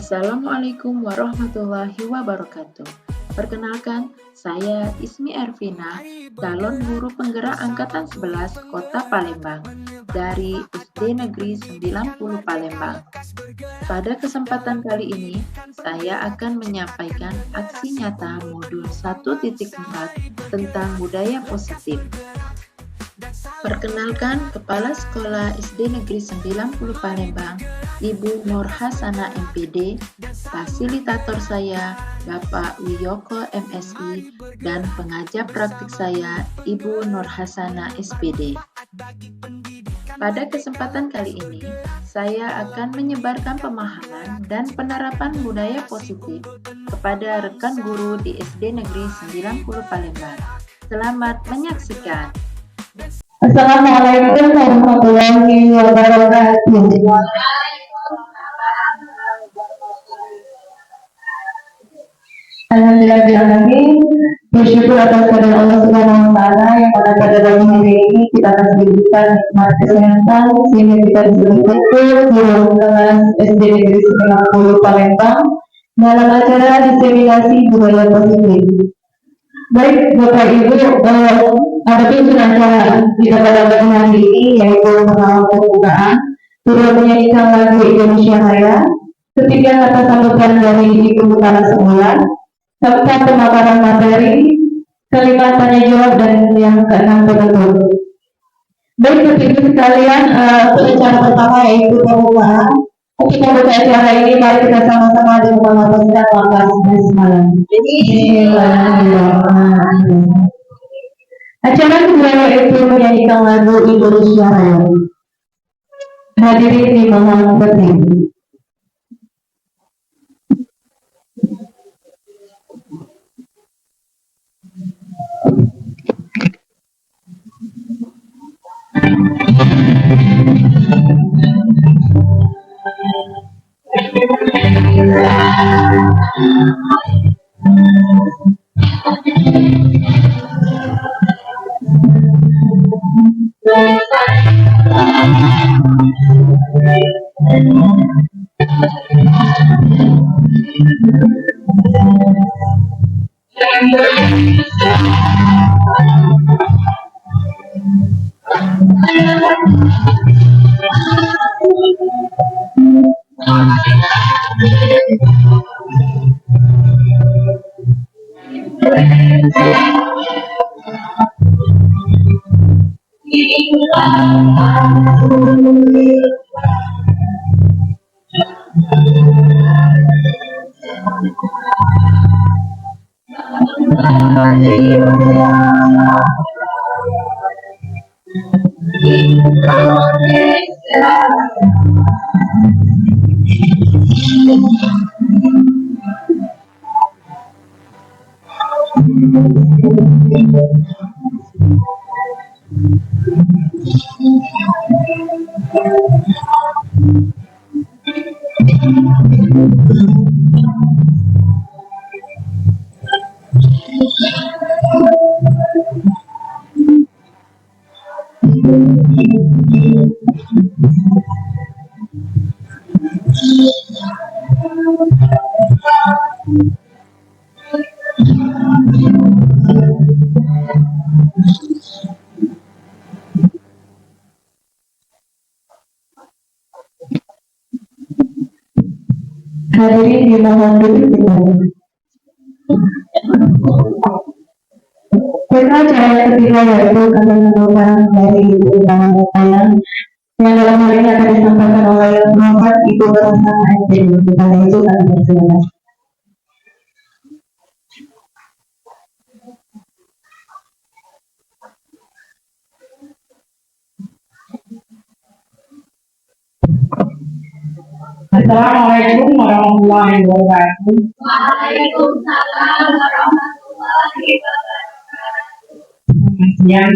Assalamualaikum warahmatullahi wabarakatuh. Perkenalkan, saya Ismi Ervina, calon guru penggerak Angkatan 11 Kota Palembang dari SD Negeri 90 Palembang. Pada kesempatan kali ini, saya akan menyampaikan aksi nyata modul 1.4 tentang budaya positif. Perkenalkan, Kepala Sekolah SD Negeri 90 Palembang, Ibu Nur Hasana MPD, fasilitator saya, Bapak Wiyoko MSI, dan pengajar praktik saya, Ibu Nur Hasana SPD. Pada kesempatan kali ini, saya akan menyebarkan pemahaman dan penerapan budaya positif kepada rekan guru di SD Negeri 90 Palembang. Selamat menyaksikan. Assalamualaikum warahmatullahi wabarakatuh. Alhamdulillahirrahmanirrahim. Bersyukur atas kehadirat Allah Subhanahu wa Ta'ala yang pada hari ini kita akan diberikan nikmat kesehatan sehingga kita bisa berkumpul di ruang kelas SD Negeri 90 Palembang dalam acara diseminasi budaya positif. Baik Bapak Ibu, ada tujuan acara kita pada pagi hari ini yaitu mengenal pembukaan, turut menyanyikan lagu Indonesia Raya, ketiga kata sambutan dari Ibu Kepala Sekolah, keempat pemaparan materi, kelima tanya jawab, dan yang keenam penutup. Baik Bapak Ibu sekalian, acara pertama yaitu pembukaan. Untuk membuka acara ini, mari kita sama-sama mengucapkan langkah semalam. Acara kedua yaitu menyanyikan lagu Indonesia Raya. Hadirin dimohon berdiri. Hadirin dimohon duduk kembali. Kita acara ketiga yaitu ketentuan dari Ibu Kepala yang dalam hal ini akan disampaikan oleh Bapak Ibu Rasana MPD. Kita itu akan bersilakan. Assalamualaikum warahmatullahi wabarakatuh. Waalaikumsalam warahmatullahi wabarakatuh. Siang.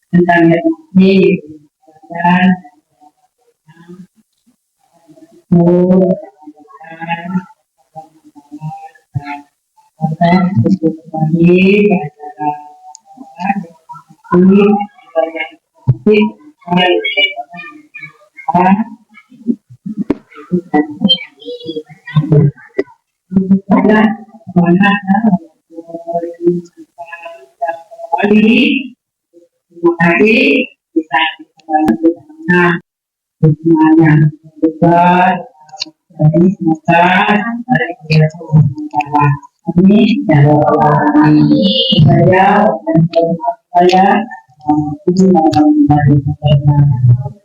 Tentang ini dan ini Terima kasih bisa semuanya juga dari semoga dari kegiatan ini dan saya saya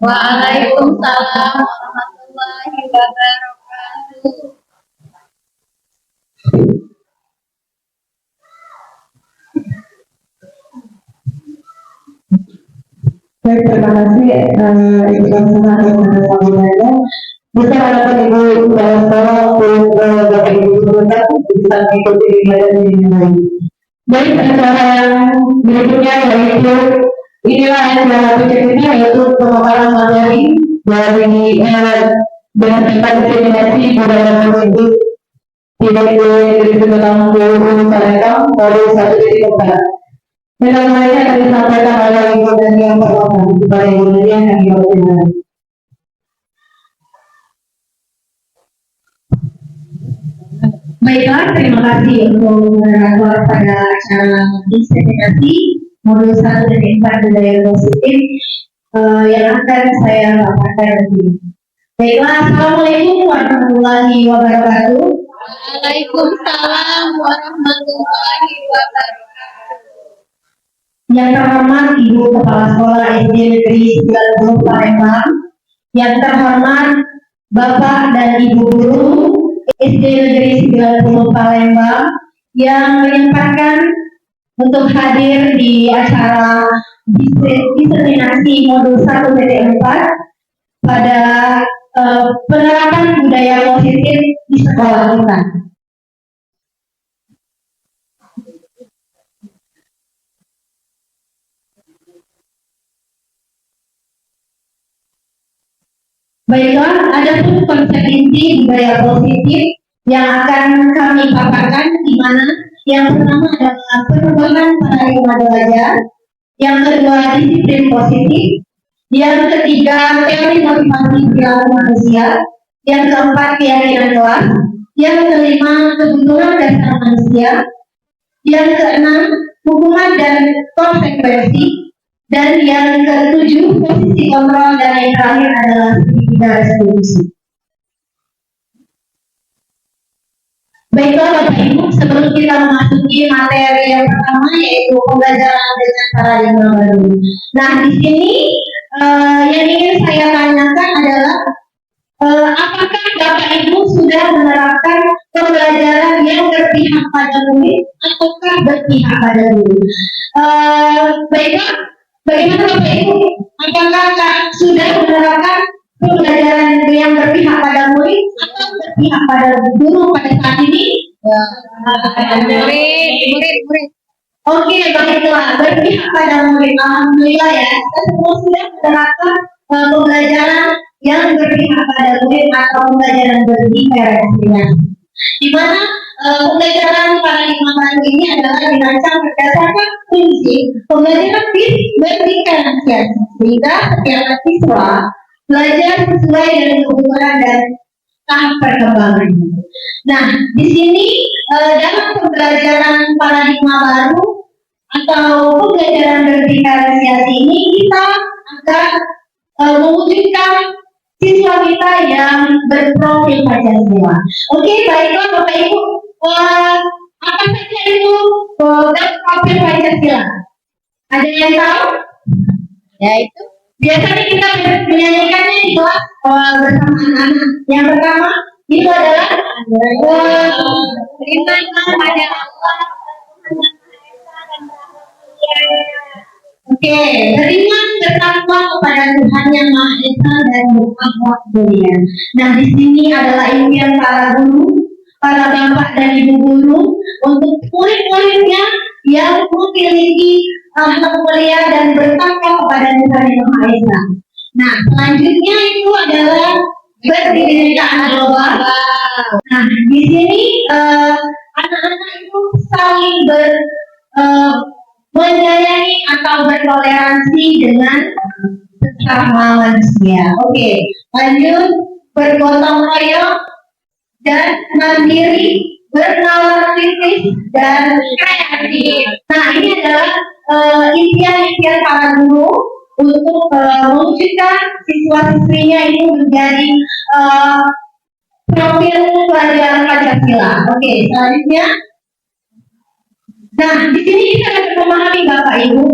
Waalaikumsalam warahmatullahi wabarakatuh. Baik, terima kasih Ibu Laksana dan Samudaya. Bisa harapan Ibu Bapak Bapak Ibu Sebentar bisa mengikuti ibadah ini lagi. Baik, acara yang berikutnya yaitu inilah acara berikutnya yaitu pemaparan materi dari dengan tentang diskriminasi budaya politik tidak boleh tahun 2000 Palembang baru 1.4. Dengan mereka akan disampaikan oleh Ibu dan yang pertama kepada Ibu dan yang pertama. Baiklah, terima kasih untuk moderator pada acara diskriminasi modul 1 dan 4 budaya positif yang akan saya paparkan nanti. Baiklah, Assalamualaikum warahmatullahi wabarakatuh. Waalaikumsalam warahmatullahi wabarakatuh. Yang terhormat Ibu Kepala Sekolah SD Negeri 90 Palembang, yang terhormat Bapak dan Ibu Guru SD Negeri 90 Palembang yang menyempatkan untuk hadir di acara diskriminasi modul 1 TT4 pada penerapan budaya positif di sekolah kita. Baiklah, ada pun konsep inti budaya positif yang akan kami paparkan, di mana yang pertama adalah perubahan paradigma belajar, yang kedua disiplin positif, yang ketiga teori motivasi perilaku manusia, yang keempat keyakinan kelas, yang kelima kebutuhan dasar manusia, yang keenam hukuman dan konsekuensi, dan yang ketujuh posisi kontrol, dan yang terakhir adalah segitiga resolusi. Baiklah Bapak Ibu, sebelum kita memasuki materi yang pertama yaitu pembelajaran dengan paradigma baru. Nah, di sini yang ingin saya tanyakan adalah apakah Bapak Ibu sudah menerapkan pembelajaran yang berpihak pada murid ataukah berpihak pada guru? Baiklah, bagaimana Bapak Ibu? Apakah sudah menerapkan pembelajaran yang berpihak pada murid atau berpihak pada guru pada saat ini? Murid. Oke, baiklah, berpihak pada murid. Alhamdulillah ya, kita semua sudah menerapkan pembelajaran yang berpihak pada murid atau pembelajaran berdifferensiasi. Di mana pembelajaran paradigma baru ini adalah dirancang berdasarkan prinsip pembelajaran berdifferensiasi, sehingga setiap siswa belajar sesuai dengan kebutuhan dan tahap perkembangan. Nah, di sini dalam pembelajaran paradigma baru atau pembelajaran berdifferensiasi ini kita akan mewujudkan siswa kita yang berprofil Pancasila. Oke, baiklah Bapak Ibu, apa saja itu berprofil Pancasila? Ada yang tahu? Ya itu. Biasanya kita menyanyikannya di kelas bersama anak-anak. Yang pertama itu adalah Beriman kepada Allah. Oke, beriman bertakwa kepada Tuhan yang Maha Esa dan berakhlak mulia. Nah, di sini adalah impian para guru, para bapak dan ibu guru untuk murid-muridnya yang memiliki akhlak mulia dan bertakwa kepada Tuhan yang Maha Esa. Nah, selanjutnya itu adalah berdirikan global. Nah, di sini anak-anak itu saling menyayangi atau bertoleransi dengan sesama manusia. Oke, lanjut bergotong royong dan mandiri, bernalar kritis dan kreatif. Nah, ini adalah impian-impian para guru untuk mewujudkan siswa-siswinya ini menjadi profil pelajar Pancasila. Oke, selanjutnya. Nah, di sini kita dapat memahami Bapak Ibu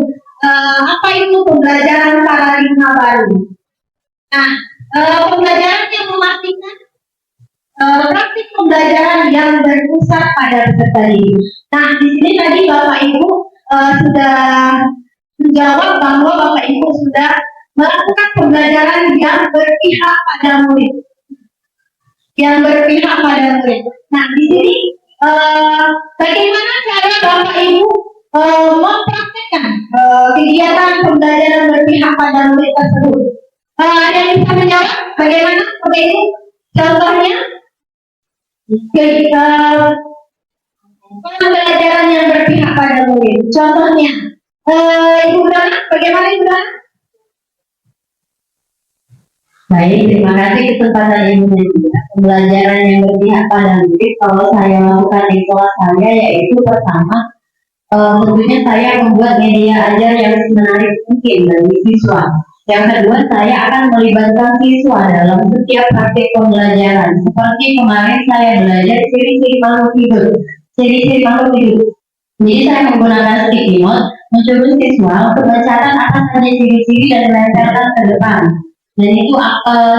apa itu pembelajaran paradigma baru. Nah, pembelajaran yang memastikan praktik pembelajaran yang berpusat pada peserta didik. Nah, di sini tadi Bapak Ibu sudah menjawab bahwa Bapak Ibu sudah melakukan pembelajaran yang berpihak pada murid. Yang berpihak pada murid. Nah, di sini bagaimana cara Bapak Ibu mempraktekkan kegiatan pembelajaran berpihak pada murid tersebut? Ada yang bisa menjawab bagaimana Bapak Ibu? Contohnya, pembelajaran yang berpihak pada murid. Contohnya, Ibu Dana, bagaimana Ibu Dana? Baik, terima kasih kesempatan Ibu juga. Pembelajaran yang berpihak pada murid, kalau saya lakukan di kelas saya, yaitu pertama, tentunya saya membuat media ajar yang menarik mungkin bagi siswa. Yang kedua, saya akan melibatkan siswa dalam setiap praktik pembelajaran. Seperti kemarin saya belajar ciri-ciri makhluk hidup. Ciri-ciri makhluk hidup. Jadi saya menggunakan sticky note, mencoba siswa untuk mencatat apa saja ciri-ciri dan menempelkan ke depan. Dan itu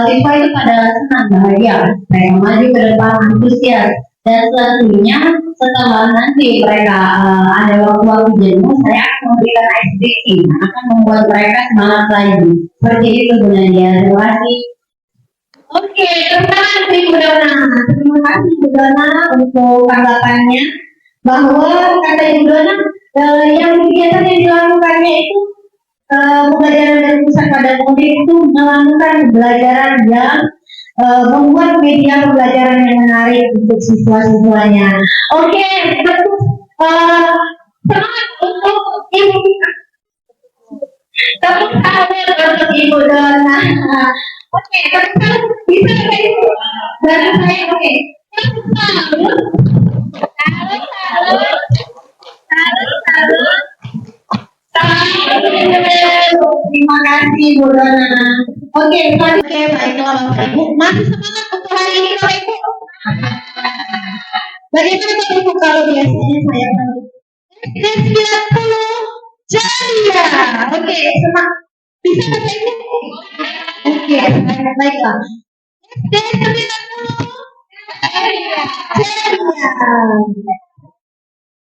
siswa itu pada senang, bahagia, mereka maju ke depan, antusias. Dan selanjutnya setelah nanti mereka ada waktu-waktu jenuh, saya akan memberikan ice breaking, akan membuat mereka semangat lagi. Seperti itu sebenarnya. Terima kasih. Oke, terima kasih Ibu Dona. Terima kasih Ibu Dona untuk tanggapannya bahwa kata Ibu Dona yang kegiatan yang dilakukannya itu pembelajaran berpusat pada murid itu melakukan pembelajaran yang membuat media pembelajaran yang menarik untuk siswa-siswanya. Oke, semangat untuk Ibu. Tepuk tangan untuk Ibu Dona. Oke, bisa Bapak Ibu bantu saya. Oke, terima kasih Bu Dona. Oke, baiklah Bapak Ibu. Masih semangat untuk hari ini Bapak Ibu. Bagaimana Bapak Ibu kalau biasanya saya tahu? SD 90 Jaya. Oke, semangat. Bisa Bapak Ibu? Oke, baiklah. SD 90 Jaya.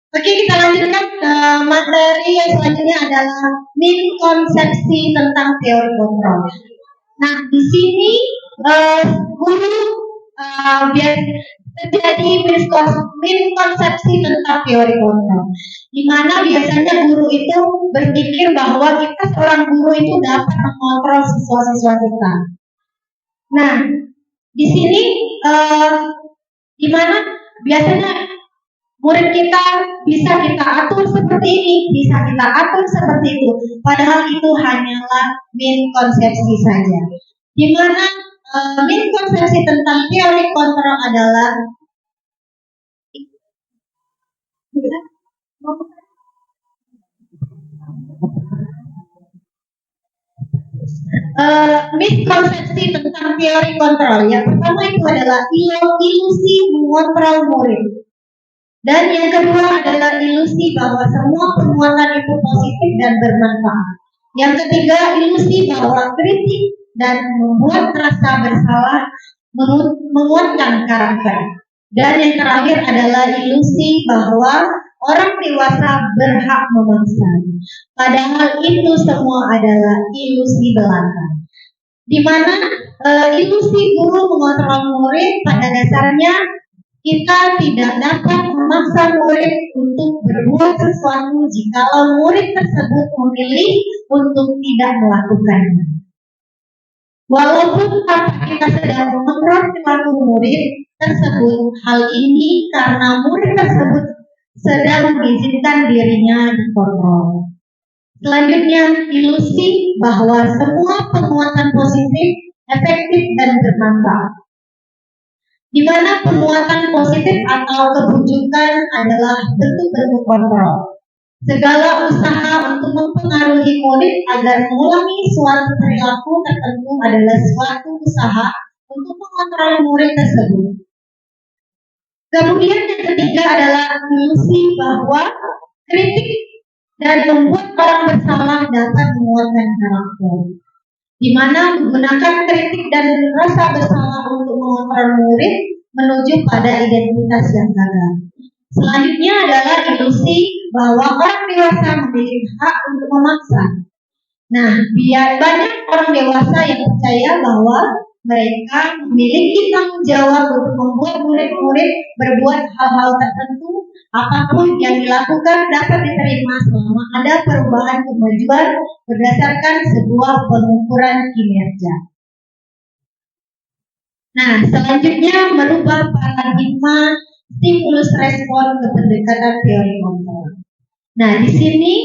Oke, kita lanjutkan ke materi yang selanjutnya adalah miskonsepsi tentang teori kontrol. Nah, di sini guru biar terjadi miskonsepsi tentang teori kontrol, di mana biasanya guru itu berpikir bahwa kita seorang guru itu dapat mengontrol siswa-siswa kita. Nah, di sini di mana biasanya murid kita bisa kita atur seperti ini, bisa kita atur seperti itu. Padahal itu hanyalah miskonsepsi saja. Di mana miskonsepsi tentang teori kontrol adalah miskonsepsi tentang teori kontrol. Yang pertama itu adalah ilusi mengontrol murid. Dan yang kedua adalah ilusi bahwa semua perbuatan itu positif dan bermanfaat. Yang ketiga, ilusi bahwa kritik dan membuat rasa bersalah menguatkan karakter. Dan yang terakhir adalah ilusi bahwa orang dewasa berhak memaksa. Padahal itu semua adalah ilusi belaka. Di mana ilusi guru mengontrol murid pada dasarnya kita tidak dapat memaksa murid untuk berbuat sesuatu jikalau murid tersebut memilih untuk tidak melakukannya. Walaupun kita sedang mengontrol perilaku murid tersebut, hal ini karena murid tersebut sedang mengizinkan dirinya dikontrol. Selanjutnya, ilusi bahwa semua penguatan positif efektif dan bermanfaat. Di mana penguatan positif atau kebujukan adalah bentuk-bentuk kontrol. Segala usaha untuk mempengaruhi murid agar mengulangi suatu perilaku tertentu adalah suatu usaha untuk mengontrol murid tersebut. Kemudian yang ketiga adalah ilusi bahwa kritik dan membuat orang bersalah dapat menguatkan karakter. Di mana menggunakan kritik dan rasa bersalah untuk mengontrol murid menuju pada identitas yang gagal. Selanjutnya adalah ilusi bahwa orang dewasa memiliki hak untuk memaksa. Nah, biar banyak orang dewasa yang percaya bahwa mereka memiliki tanggung jawab untuk membuat murid-murid berbuat hal-hal tertentu, apapun yang dilakukan dapat diterima selama ada perubahan kemajuan berdasarkan sebuah pengukuran kinerja. Nah, selanjutnya merubah paradigma stimulus respon ke pendekatan teori kontrol. Nah, di sini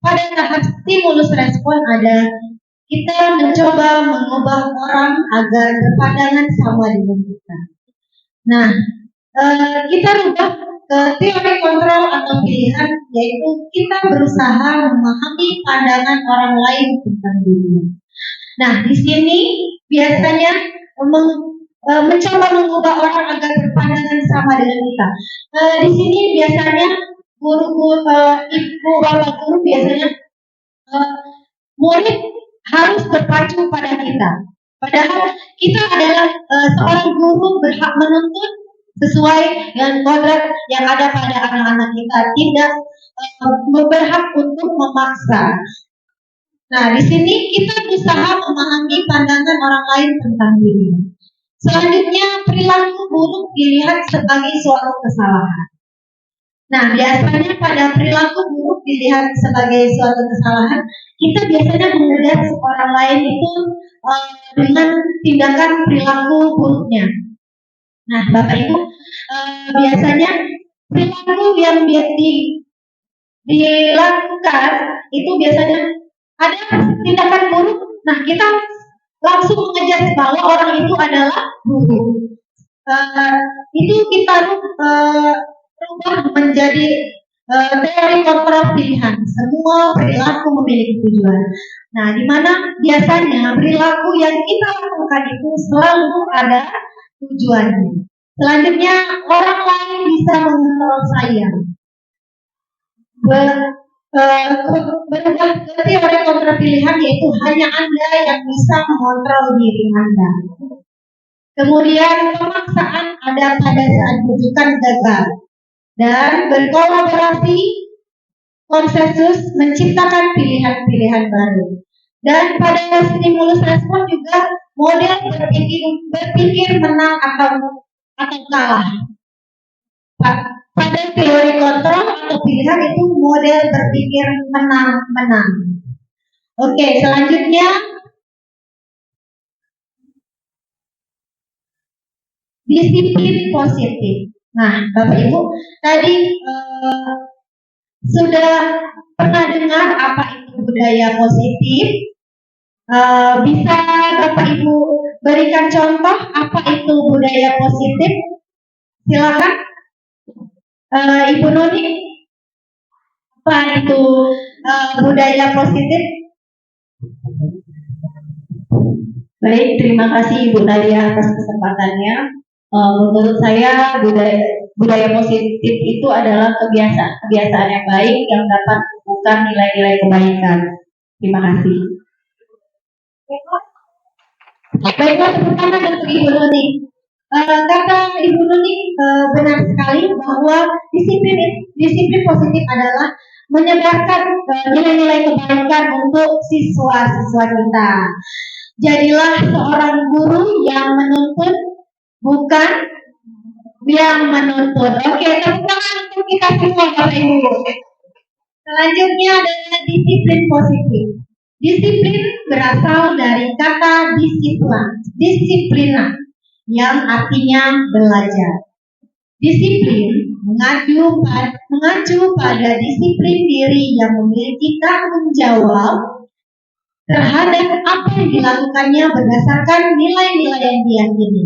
pada tahap stimulus respon ada kita mencoba mengubah orang agar berpandangan sama dengan kita. Nah, kita rubah ke teori kontrol atau pilihan, yaitu kita berusaha memahami pandangan orang lain tentang dunia. Nah, di sini biasanya mencoba mengubah orang agar berpandangan sama dengan kita. Di sini biasanya ibu bapak guru biasanya murid harus berpacu pada kita. Padahal kita adalah seorang guru berhak menuntut sesuai dengan kodrat yang ada pada anak-anak kita, tidak berhak untuk memaksa. Nah, di sini kita berusaha memahami pandangan orang lain tentang dunia. Selanjutnya, perilaku buruk dilihat sebagai suatu kesalahan. Nah, biasanya pada perilaku buruk dilihat sebagai suatu kesalahan, kita biasanya mengejar orang lain itu dengan tindakan perilaku buruknya. Nah, Bapak Ibu, biasanya perilaku yang dilakukan itu biasanya ada tindakan buruk. Nah, kita langsung mengejar bahwa orang itu adalah buruk. Itu kita rubah menjadi teori kontrol pilihan. Semua perilaku memiliki tujuan. Nah, di mana biasanya perilaku yang kita lakukan itu selalu ada tujuannya. Selanjutnya, orang lain bisa mengontrol saya. Berubah ke teori kontrol pilihan, yaitu hanya Anda yang bisa mengontrol diri Anda. Kemudian pemaksaan ada pada saat bujukan gagal. Dan berkolaborasi konsensus menciptakan pilihan-pilihan baru. Dan pada stimulus respon juga model berpikir menang atau kalah. Pada teori kontrol atau pilihan itu model berpikir menang-menang. Oke, selanjutnya disiplin positif. Nah, Bapak Ibu, tadi sudah pernah dengar apa itu budaya positif? Bisa Bapak Ibu berikan contoh apa itu budaya positif? Silakan, Ibu Nuni. Apa itu budaya positif? Baik, terima kasih Ibu Nadia atas kesempatannya. Menurut saya budaya positif itu adalah kebiasaan yang baik yang dapat menumbuhkan nilai-nilai kebaikan. Terima kasih. Baiklah, tepuk tangan untuk Ibu Nuni. Kata Ibu Nuni benar sekali bahwa disiplin positif adalah menyebarkan nilai-nilai kebaikan untuk siswa-siswa kita. Jadilah seorang guru yang menuntut, bukan yang menuntut. Oke, tepuk tangan untuk kita semua, Bapak Ibu. Selanjutnya adalah disiplin positif. Disiplin berasal dari kata disiplina, yang artinya belajar. Disiplin mengacu pada disiplin diri yang memiliki tanggung jawab terhadap apa yang dilakukannya berdasarkan nilai-nilai yang diyakini.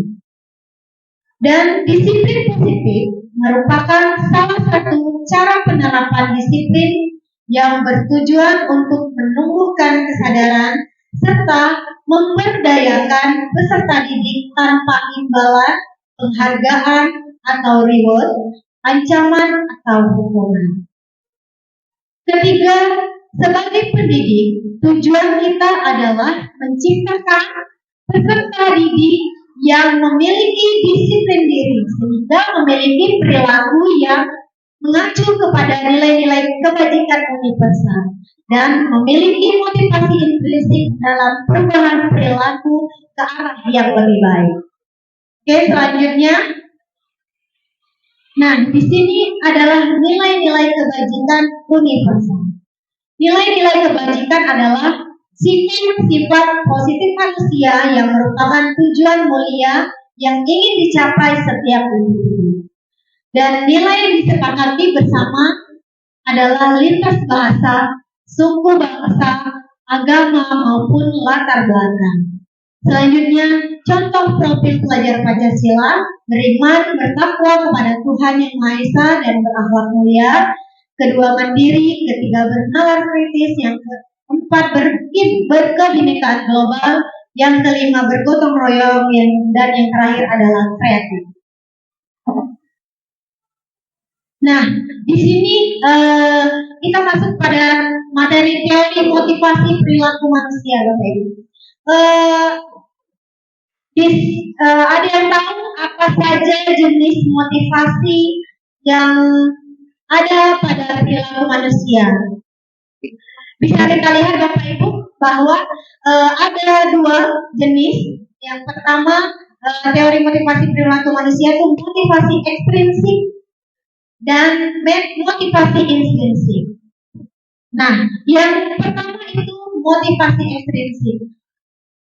Dan disiplin positif merupakan salah satu cara penerapan disiplin yang bertujuan untuk menumbuhkan kesadaran serta memberdayakan peserta didik tanpa imbalan, penghargaan atau reward, ancaman atau hukuman. Ketiga, sebagai pendidik, tujuan kita adalah menciptakan peserta didik yang memiliki disiplin diri sehingga memiliki perilaku yang mengacu kepada nilai-nilai kebajikan universal dan memiliki motivasi intrinsik dalam perubahan perilaku ke arah yang lebih baik. Oke, selanjutnya. Nah, di sini adalah nilai-nilai kebajikan universal. Nilai-nilai kebajikan adalah sifat-sifat positif manusia yang merupakan tujuan mulia yang ingin dicapai setiap individu. Dan nilai yang disepakati bersama adalah lintas bahasa, suku bangsa, agama maupun latar belakang. Selanjutnya, contoh profil pelajar Pancasila: beriman, bertakwa kepada Tuhan Yang Maha Esa dan berakhlak mulia. Kedua, mandiri. Ketiga, bernalar kritis. Yang keempat, berkebinekaan global. Yang kelima, bergotong royong. Dan yang terakhir adalah kreatif. Nah, di sini kita masuk pada materi teori motivasi perilaku manusia, Bapak Ibu. Ada yang tahu apa saja jenis motivasi yang ada pada perilaku manusia? Bisa kita lihat Bapak Ibu bahwa ada dua jenis. Yang pertama, teori motivasi perilaku manusia itu motivasi ekstrinsik dan motivasi intrinsik. Nah, yang pertama itu motivasi ekstrinsik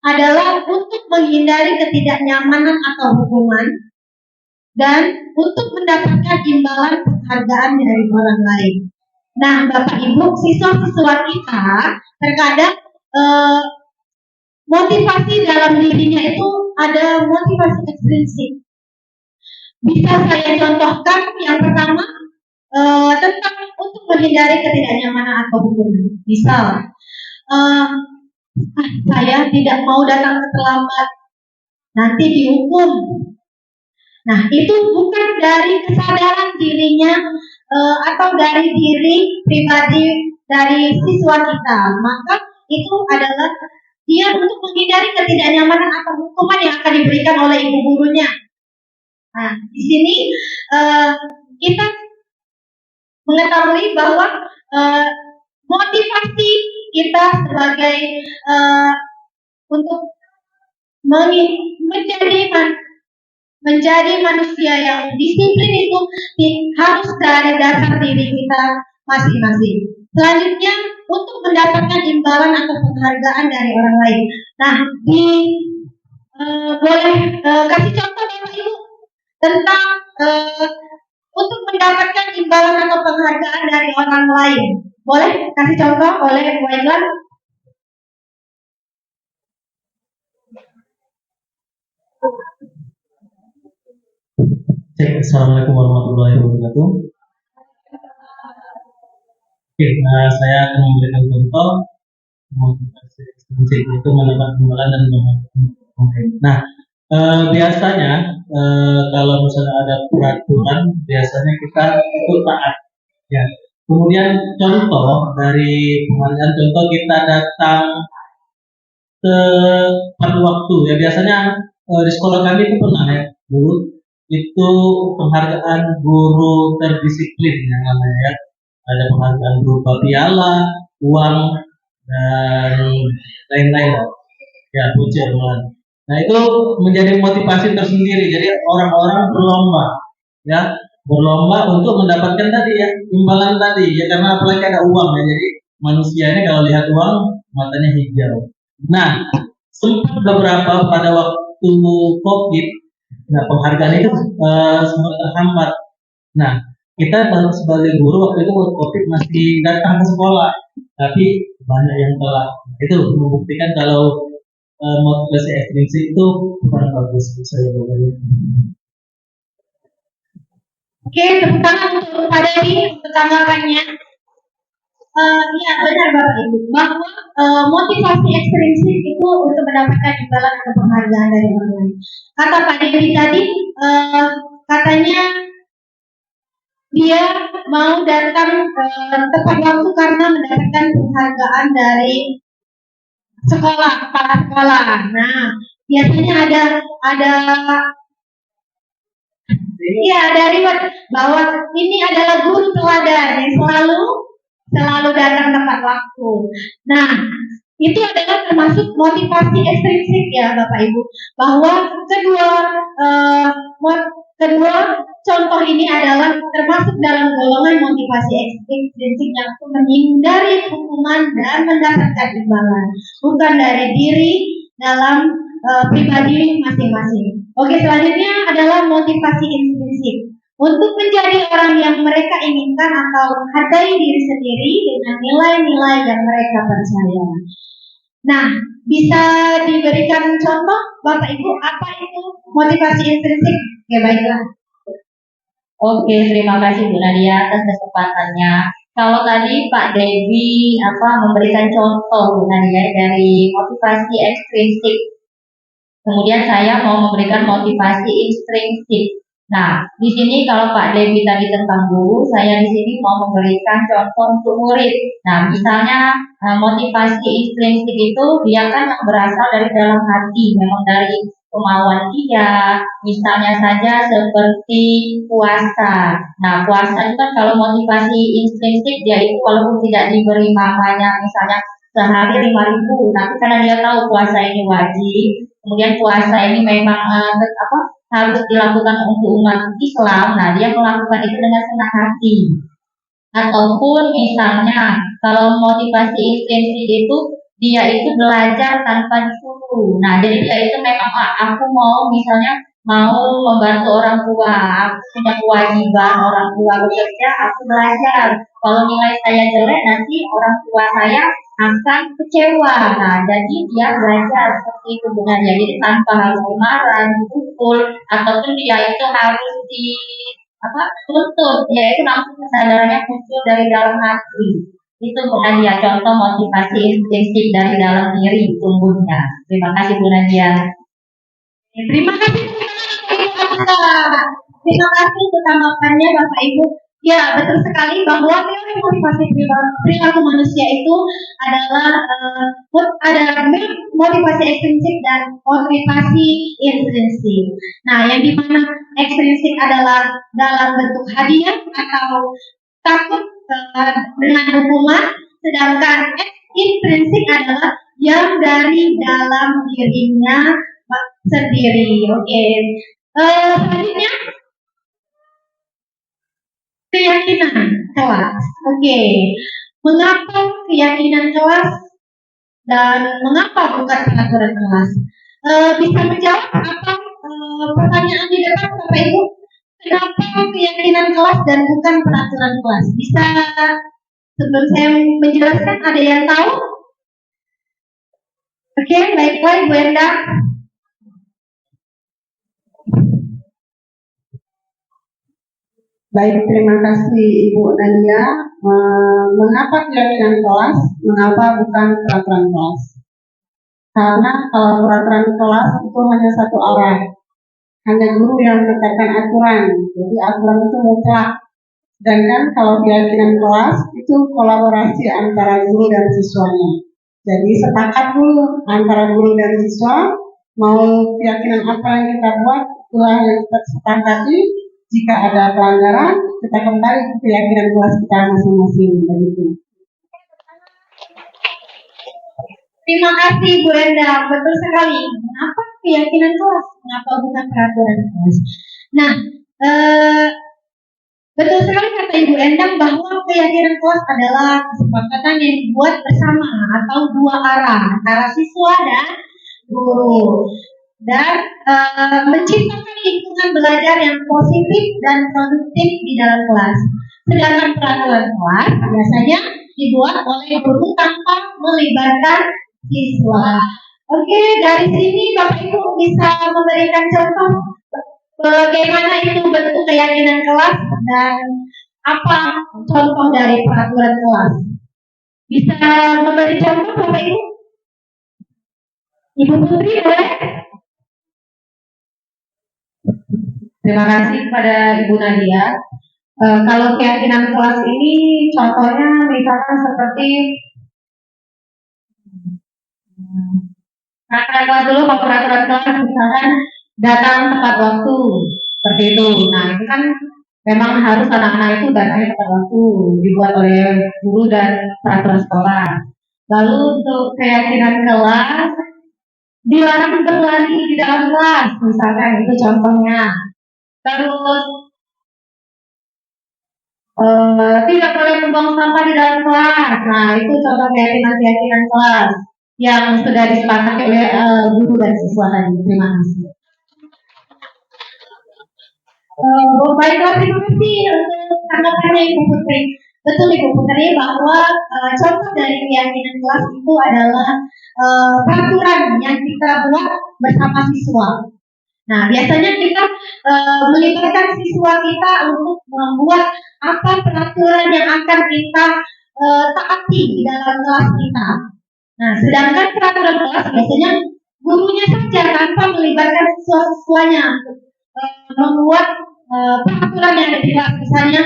adalah untuk menghindari ketidaknyamanan atau hukuman dan untuk mendapatkan imbalan penghargaan dari orang lain. Nah, Bapak Ibu, siswa-siswa kita terkadang motivasi dalam dirinya itu ada motivasi ekstrinsik. Bisa saya contohkan yang pertama tentang untuk menghindari ketidaknyamanan atau hukuman. Misal, saya tidak mau datang terlambat, nanti dihukum. Nah, itu bukan dari kesadaran dirinya atau dari diri pribadi dari siswa kita. Maka itu adalah dia untuk menghindari ketidaknyamanan atau hukuman yang akan diberikan oleh ibu gurunya. Nah, di sini kita mengetahui bahwa motivasi kita sebagai untuk menjadi manusia yang disiplin itu harus dari dasar diri kita masing-masing. Selanjutnya, untuk mendapatkan imbalan atau penghargaan dari orang lain. Nah, boleh kasih contoh Bapak Ibu tentang untuk mendapatkan imbalan atau penghargaan dari orang lain. Boleh kasih contoh oleh Bu Aidlan? Assalamualaikum warahmatullahi wabarakatuh. Oke, saya akan memberikan contoh motivasi ekstrinsik itu mendapat imbalan dan penghargaan. Nah, biasanya kalau misalnya ada peraturan, biasanya kita itu taat. Ya. Kemudian contoh dari penghargaan, contoh kita datang tepat waktu. Ya biasanya di sekolah kami itu pernah ya dulu itu penghargaan guru terdisiplin yang namanya ya. Ada penghargaan berupa piala, uang dan lain-lain. Ya, pujian. Nah itu menjadi motivasi tersendiri. Jadi orang-orang berlomba, ya berlomba untuk mendapatkan tadi ya imbalan tadi ya karena apalagi ada uang ya. Jadi manusianya kalau lihat uang matanya hijau. Nah sempat beberapa pada waktu COVID, nah penghargaan itu sempat terhambat. Nah kita sebagai guru waktu itu COVID masih datang ke sekolah, tapi banyak yang telat. Itu membuktikan kalau motivasi ekstrinsik itu kurang bagus menurut saya pokoknya. Oke, tepuk tangan untuk Pak Dewi untuk tanggapannya. Ya benar Bapak Ibu bahwa motivasi ekstrinsik itu untuk mendapatkan imbalan atau penghargaan dari orang lain. Kata Pak Dewi tadi, katanya dia mau datang tepat waktu karena mendapatkan penghargaan dari sekolah, kepala sekolah. Nah, biasanya ada reward bahwa ini adalah guru teladan yang selalu datang tepat waktu. Nah, itu adalah termasuk motivasi ekstrinsik ya Bapak Ibu, bahwa kedua contoh ini adalah termasuk dalam golongan motivasi ekstrinsik yang menghindari hukuman dan mendapatkan imbalan, bukan dari diri dalam pribadi masing-masing. Oke, selanjutnya adalah motivasi intrinsik. Untuk menjadi orang yang mereka inginkan atau menghargai diri sendiri dengan nilai-nilai yang mereka percaya. Nah, bisa diberikan contoh, Bapak Ibu, apa itu motivasi intrinsik? Ya, baiklah. Oke, terima kasih Bu Nadia atas kesempatannya. Kalau tadi Pak Dewi memberikan contoh Bu Nadia dari motivasi ekstrinsik, kemudian saya mau memberikan motivasi intrinsik. Nah, di sini kalau Pak Dewi tadi tentang guru, saya di sini mau memberikan contoh untuk murid. Nah, misalnya motivasi intrinsik itu dia kan yang berasal dari dalam hati, memang dari kemauan dia. Misalnya saja seperti puasa. Nah, puasa itu kan kalau motivasi intrinsik dia itu walaupun tidak diberi mamanya, misalnya sehari 5.000, tapi karena dia tahu puasa ini wajib, kemudian puasa ini memang harus dilakukan untuk umat Islam. Nah, dia melakukan itu dengan senang hati. Ataupun misalnya kalau motivasi intrinsik itu dia itu belajar tanpa disuruh. Nah, jadi dia itu memang aku mau misalnya mau membantu orang tua, aku punya kewajiban orang tua bekerja, aku belajar. Kalau nilai saya jelek nanti orang tua saya akan kecewa. Nah, jadi dia belajar seperti itu sebenarnya. Jadi tanpa harus dimarah, dipukul, ataupun dia itu harus tuntut. Dia itu langsung kesadarannya muncul dari dalam hati. Itu Bu Nadia, contoh motivasi intrinsik dari dalam diri tumbuhnya. Terima kasih Bu Nadia. Terima kasih Terima kasih untuk tanggapannya Bapak Ibu. Ya, betul sekali bahwa teori motivasi perilaku manusia itu adalah ada motivasi ekstrinsik dan motivasi intrinsik. Nah, yang dimana ekstrinsik adalah dalam bentuk hadiah atau takut dengan hukuman, sedangkan intrinsik adalah yang dari dalam dirinya sendiri. Oke. Selanjutnya keyakinan kelas. Oke. Mengapa keyakinan kelas dan mengapa bukan peraturan kelas? Bisa menjawab apa pertanyaan di depan Bapak Ibu? Kenapa keyakinan kelas dan bukan peraturan kelas? Bisa sebelum saya menjelaskan ada yang tahu? Oke, baiklah Bu Enda. Baik, terima kasih Ibu Nadia. Mengapa keyakinan kelas? Mengapa bukan peraturan kelas? Karena kalau peraturan kelas itu hanya satu arah, hanya guru yang menetapkan aturan. Jadi aturan itu mutlak. Sedangkan kalau keyakinan kelas itu kolaborasi antara guru dan siswanya. Jadi sepakat dulu antara guru dan siswa, mau keyakinan apa yang kita buat, itulah yang kita sepakati. Jika ada pelanggaran, kita kembali ke keyakinan kelas kita masing-masing. Begitu. Terima kasih Bu Enda, betul sekali. Mengapa keyakinan kelas? Mengapa bukan peraturan kelas? Nah, betul sekali kata Ibu Endang bahwa keyakinan kelas adalah kesepakatan yang dibuat bersama atau dua arah antara siswa dan guru. Dan menciptakan lingkungan belajar yang positif dan produktif di dalam kelas. Sedangkan peraturan kelas biasanya dibuat oleh guru tanpa melibatkan siswa. Oke, dari sini Bapak Ibu bisa memberikan contoh bagaimana itu bentuk keyakinan kelas dan apa contoh dari peraturan kelas. Bisa memberi contoh Bapak Ibu? Ibu Putri boleh? Terima kasih kepada Ibu Nadia. Kalau keyakinan kelas ini contohnya misalkan seperti peraturan kelas dulu, kalau peraturan kelas misalkan datang tepat waktu seperti itu. Nah itu kan memang harus anak-anak itu datangnya tepat waktu, dibuat oleh guru dan peraturan sekolah. Lalu untuk keyakinan kelas, dilarang berlari di dalam kelas, misalkan itu contohnya. Terus tidak boleh membuang sampah di dalam kelas. Nah itu contoh keyakinan kelas yang sudah disepakati oleh guru dan siswa tadi. Terima kasih. Baiklah, terima kasih untuk tanggapannya Ibu Putri. Betul Ibu Putri bahwa contoh dari keyakinan kelas itu adalah peraturan yang kita buat bersama siswa. Nah, biasanya kita melibatkan siswa kita untuk membuat apa peraturan yang akan kita taati di dalam kelas kita. Nah, sedangkan peraturan kelas biasanya gurunya saja tanpa melibatkan siswa-siswanya untuk membuat peraturan yang ada di kelas. Misalnya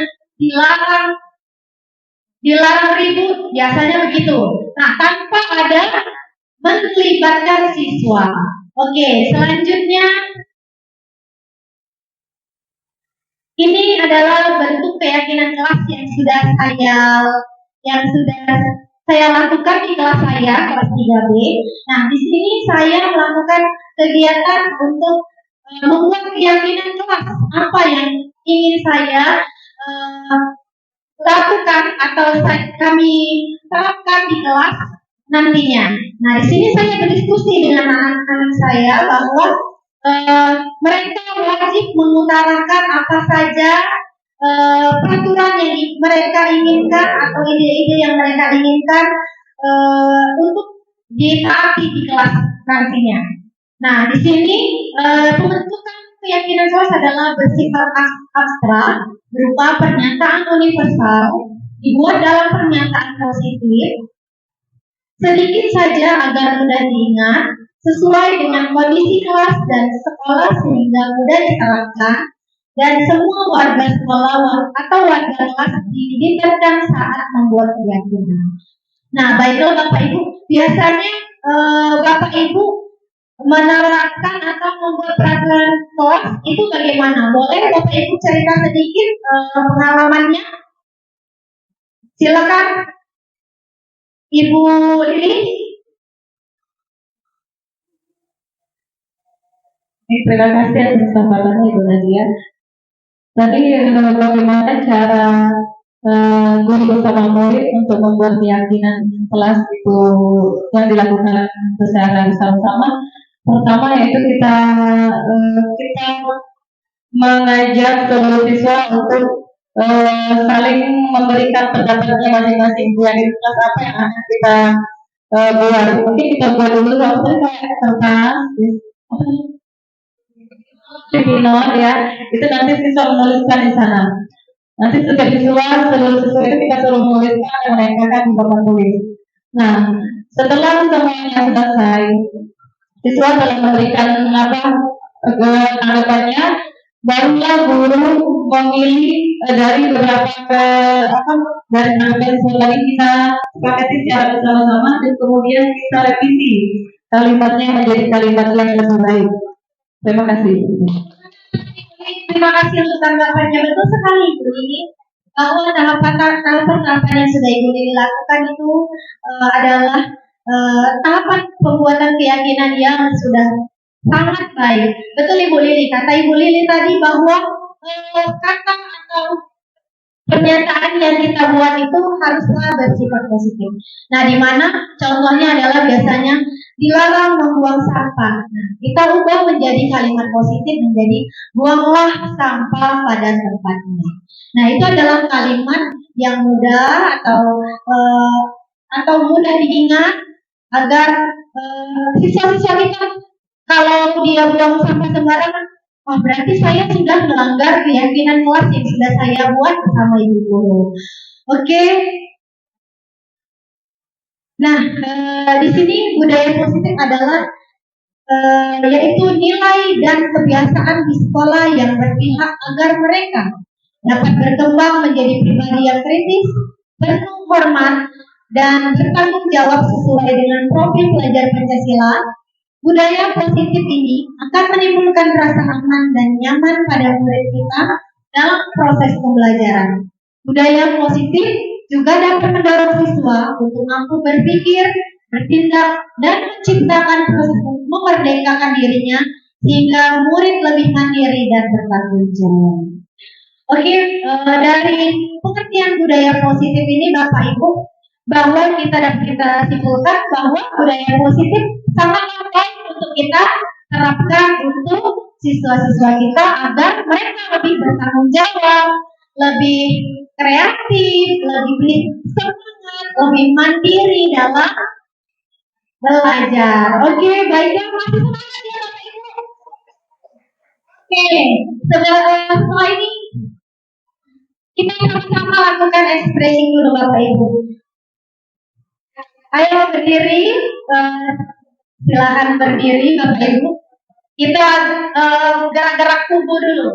dilarang ribut, biasanya begitu. Nah, tanpa ada melibatkan siswa. Oke, selanjutnya ini adalah bentuk keyakinan kelas yang sudah saya lakukan di kelas saya, kelas 3B. Nah, di sini saya melakukan kegiatan untuk membuat keyakinan kelas apa yang ingin saya lakukan atau kami terapkan di kelas nantinya. Nah, di sini saya berdiskusi dengan anak-anak saya bahwa mereka wajib mengutarakan apa saja peraturan yang mereka inginkan atau ide-ide yang mereka inginkan untuk ditaati di kelas nantinya. Nah, di sini pembentukan keyakinan kelas adalah bersifat abstrak berupa pernyataan universal dibuat dalam pernyataan positif sedikit saja agar mudah diingat sesuai dengan kondisi kelas dan sekolah sehingga mudah diterapkan dan semua warga sekolah atau warga kelas dilibatkan saat membuat keyakinan. Nah, baiklah Bapak Ibu, biasanya Bapak Ibu menerapkan atau membuat peraturan kelas itu bagaimana? Boleh Bapak Ibu cerita sedikit pengalamannya? Silakan Ibu Lili. Terima kasih atas kesempatannya Ibu Nadia. Tadi bagaimana cara guru bersama murid untuk membuat keyakinan kelas itu yang dilakukan secara bersama-sama. Pertama yaitu kita mengajak seluruh siswa untuk saling memberikan pendapatnya masing-masing buat kelas apa yang akan kita buat. Mungkin kita buat dulu apa kayak kertas, pinot ya, itu nanti siswa menuliskan di sana. Nanti setiap siswa, seluruh siswa itu kita suruh menuliskan dan mereka akan menulis. Nah, setelah semuanya selesai, siswa telah memberikan tanggapannya, barulah guru memilih dari beberapa dari tanggapan siswa tadi kita sepakati secara bersama-sama dan kemudian kita revisi kalimatnya menjadi kalimat yang lebih baik. Terima kasih. Terima kasih untuk tanggapannya. Betul sekali Ibu Lili bahwa tahapan-tahapan yang sudah Ibu Lili lakukan itu adalah tahapan pembuatan keyakinan yang sudah sangat baik. Betul Ibu Lili, kata Ibu Lili tadi bahwa kata atau pernyataan yang kita buat itu haruslah bersifat positif. Nah, di mana contohnya adalah biasanya dilarang membuang sampah. Nah, kita ubah menjadi kalimat positif menjadi buanglah sampah pada tempatnya. Nah, itu adalah kalimat yang mudah atau mudah diingat agar siswa-siswa kita kalau dia buang sampah sembarangan, oh berarti saya sudah melanggar keyakinan kelas yang sudah saya buat bersama ibu guru. Oke. Nah, di sini budaya positif adalah yaitu nilai dan kebiasaan di sekolah yang berpihak agar mereka dapat berkembang menjadi pribadi yang kritis, penuh hormat, dan bertanggung jawab sesuai dengan profil pelajar Pancasila. Budaya positif ini akan menimbulkan rasa aman dan nyaman pada murid kita dalam proses pembelajaran. Budaya positif juga dapat mendorong siswa untuk mampu berpikir, bertindak, dan menciptakan proses memerdekakan dirinya sehingga murid lebih mandiri dan bertanggung jawab. Oke, dari pengertian budaya positif ini Bapak Ibu, bahwa kita dapat kita simpulkan bahwa budaya positif sangat baik untuk kita terapkan untuk siswa-siswa kita agar mereka lebih bertanggung jawab, lebih kreatif, lebih semangat, lebih mandiri dalam belajar. Oke, baiklah, masih semangat ya Bapak Ibu. Oke, setelah ini kita sama-sama lakukan expressing dulu Bapak Ibu. Ayo berdiri, silakan berdiri Bapak Ibu. Kita gerak-gerak tubuh dulu.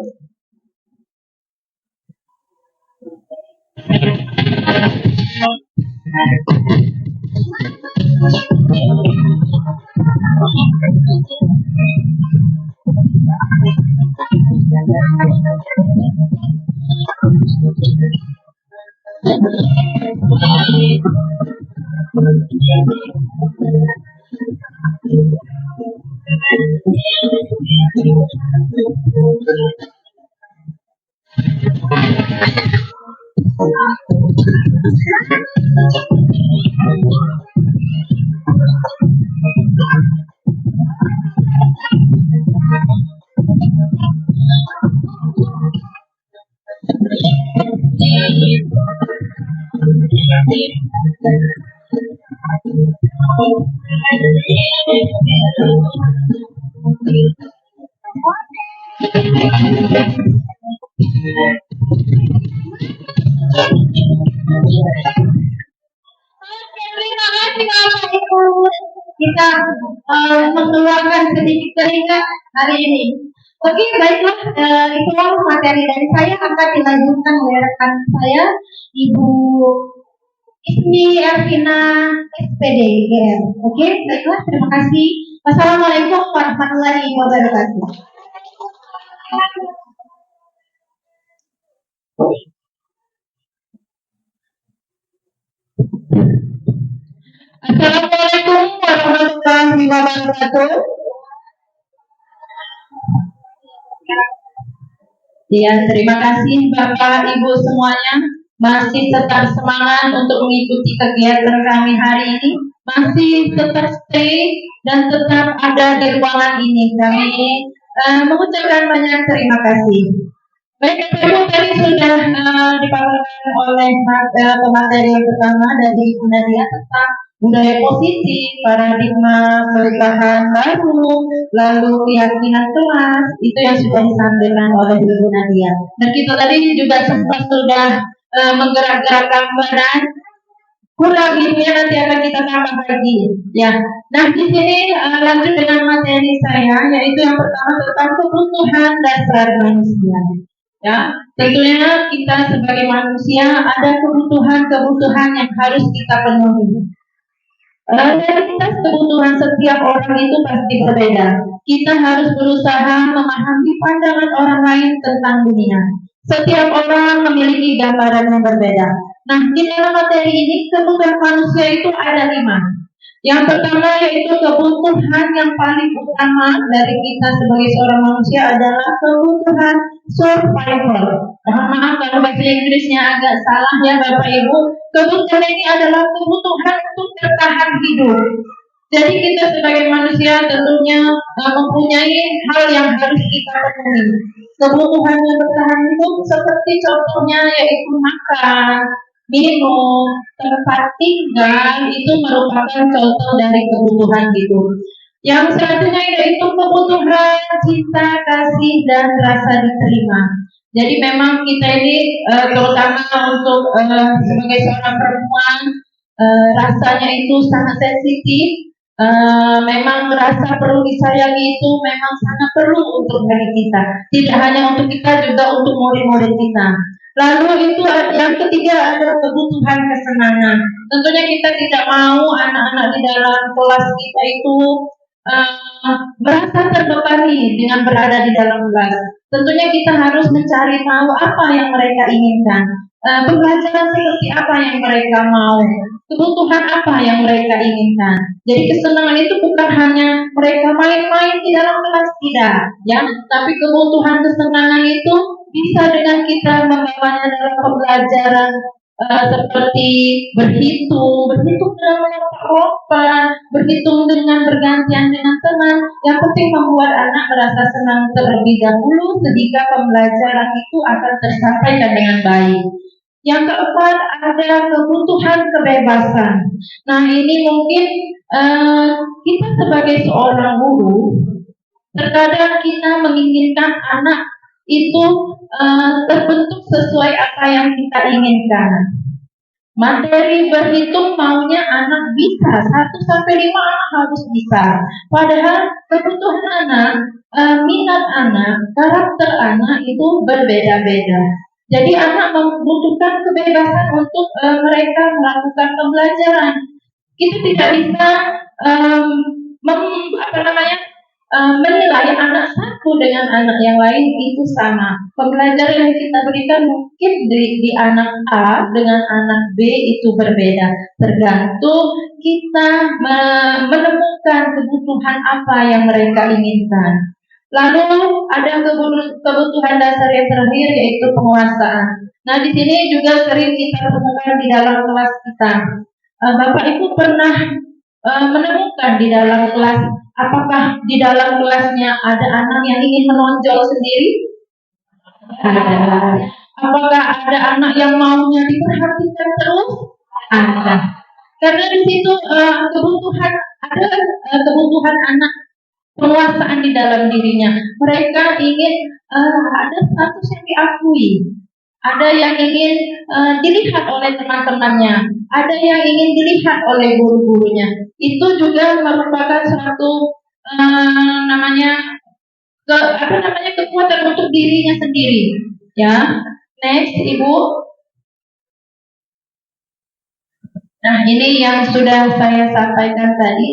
Terima kasih Bapak Ibu. Kita mengeluarkan sedikit keringat hari ini. Oke, baiklah, itulah materi dari saya akan dilanjutkan oleh rekan saya, Ibu Ismi Ervina SPD. Oke, baiklah, terima kasih. Wassalamualaikum warahmatullahi wabarakatuh. Assalamualaikum warahmatullahi wabarakatuh. Ya, terima kasih Bapak Ibu semuanya masih tetap semangat untuk mengikuti kegiatan kami hari ini, masih tetap stay dan tetap ada di ruangan ini. Kami mengucapkan banyak terima kasih. Baik, Ibu tadi sudah dipaparkan oleh pemateri yang pertama dari Ibu Nadia tentang budaya positif, paradigma pernikahan baru, lalu keyakinan kelas, itu yang sudah disampaikan oleh Ibu Nadia. Dan kita tadi juga sempat sudah menggerak-gerak gambaran, kurang lebihnya nanti akan kita tambah lagi. Ya, nah di sini lanjut dengan materi saya, yaitu yang pertama tentang kebutuhan dasar manusia. Ya, tentunya kita sebagai manusia ada kebutuhan-kebutuhan yang harus kita penuhi. Realitas kebutuhan setiap orang itu pasti berbeda. Kita harus berusaha memahami pandangan orang lain tentang dunia. Setiap orang memiliki gambaran yang berbeda. Nah, di dalam materi ini kebutuhan manusia itu ada 5. Yang pertama yaitu kebutuhan yang paling utama dari kita sebagai seorang manusia adalah kebutuhan survival. Maaf kalau bahasa Inggrisnya agak salah ya Bapak Ibu. Kebutuhan ini adalah kebutuhan untuk bertahan hidup. Jadi kita sebagai manusia tentunya mempunyai hal yang harus kita penuhi. Kebutuhan yang bertahan hidup seperti contohnya yaitu makan, minum, tempat tinggal itu merupakan contoh dari kebutuhan hidup. Yang selanjutnya yaitu kebutuhan cinta, kasih, dan rasa diterima. Jadi memang kita ini terutama untuk sebagai seorang perempuan rasanya itu sangat sensitif. Memang rasa perlu disayangi itu memang sangat perlu untuk diri kita. Tidak hanya untuk kita, juga untuk murid-murid kita. Lalu itu yang ketiga adalah kebutuhan kesenangan. Tentunya kita tidak mau anak-anak di dalam kelas kita itu merasa terbebani dengan berada di dalam kelas. Tentunya kita harus mencari tahu apa yang mereka inginkan, pembelajaran seperti apa yang mereka mau, kebutuhan apa yang mereka inginkan. Jadi kesenangan itu bukan hanya mereka main-main di dalam kelas, tidak, ya, tapi kebutuhan kesenangan itu bisa dengan kita membawanya dalam pembelajaran seperti berhitung dalam lompat-lompat, berhitung dengan bergantian dengan teman. Yang penting membuat anak merasa senang terlebih dahulu sehingga pembelajaran itu akan tersampaikan dengan baik. Yang keempat ada kebutuhan kebebasan. Nah ini mungkin kita sebagai seorang guru terkadang kita menginginkan anak itu terbentuk sesuai apa yang kita inginkan. Materi berhitung maunya anak bisa 1 sampai 5 anak harus bisa. Padahal kebutuhan anak, minat anak, karakter anak itu berbeda-beda. Jadi anak membutuhkan kebebasan untuk mereka melakukan pembelajaran. Kita tidak bisa menilai anak satu dengan anak yang lain itu sama. Pembelajaran yang kita berikan mungkin di anak A dengan anak B itu berbeda. Tergantung kita menemukan kebutuhan apa yang mereka inginkan. Lalu ada kebutuhan dasar yang terakhir yaitu penguasaan. Nah di sini juga sering kita temukan di dalam kelas kita. Bapak Ibu pernah menemukan di dalam kelas, apakah di dalam kelasnya ada anak yang ingin menonjol sendiri? Ada. Apakah ada anak yang maunya diperhatikan terus? Ada. Karena di situ kebutuhan anak penguasaan di dalam dirinya. Mereka ingin ada status yang diakui. Ada yang ingin dilihat oleh teman-temannya, ada yang ingin dilihat oleh guru-gurunya. Itu juga merupakan suatu kekuatan untuk dirinya sendiri. Ya, next Ibu. Nah ini yang sudah saya sampaikan tadi.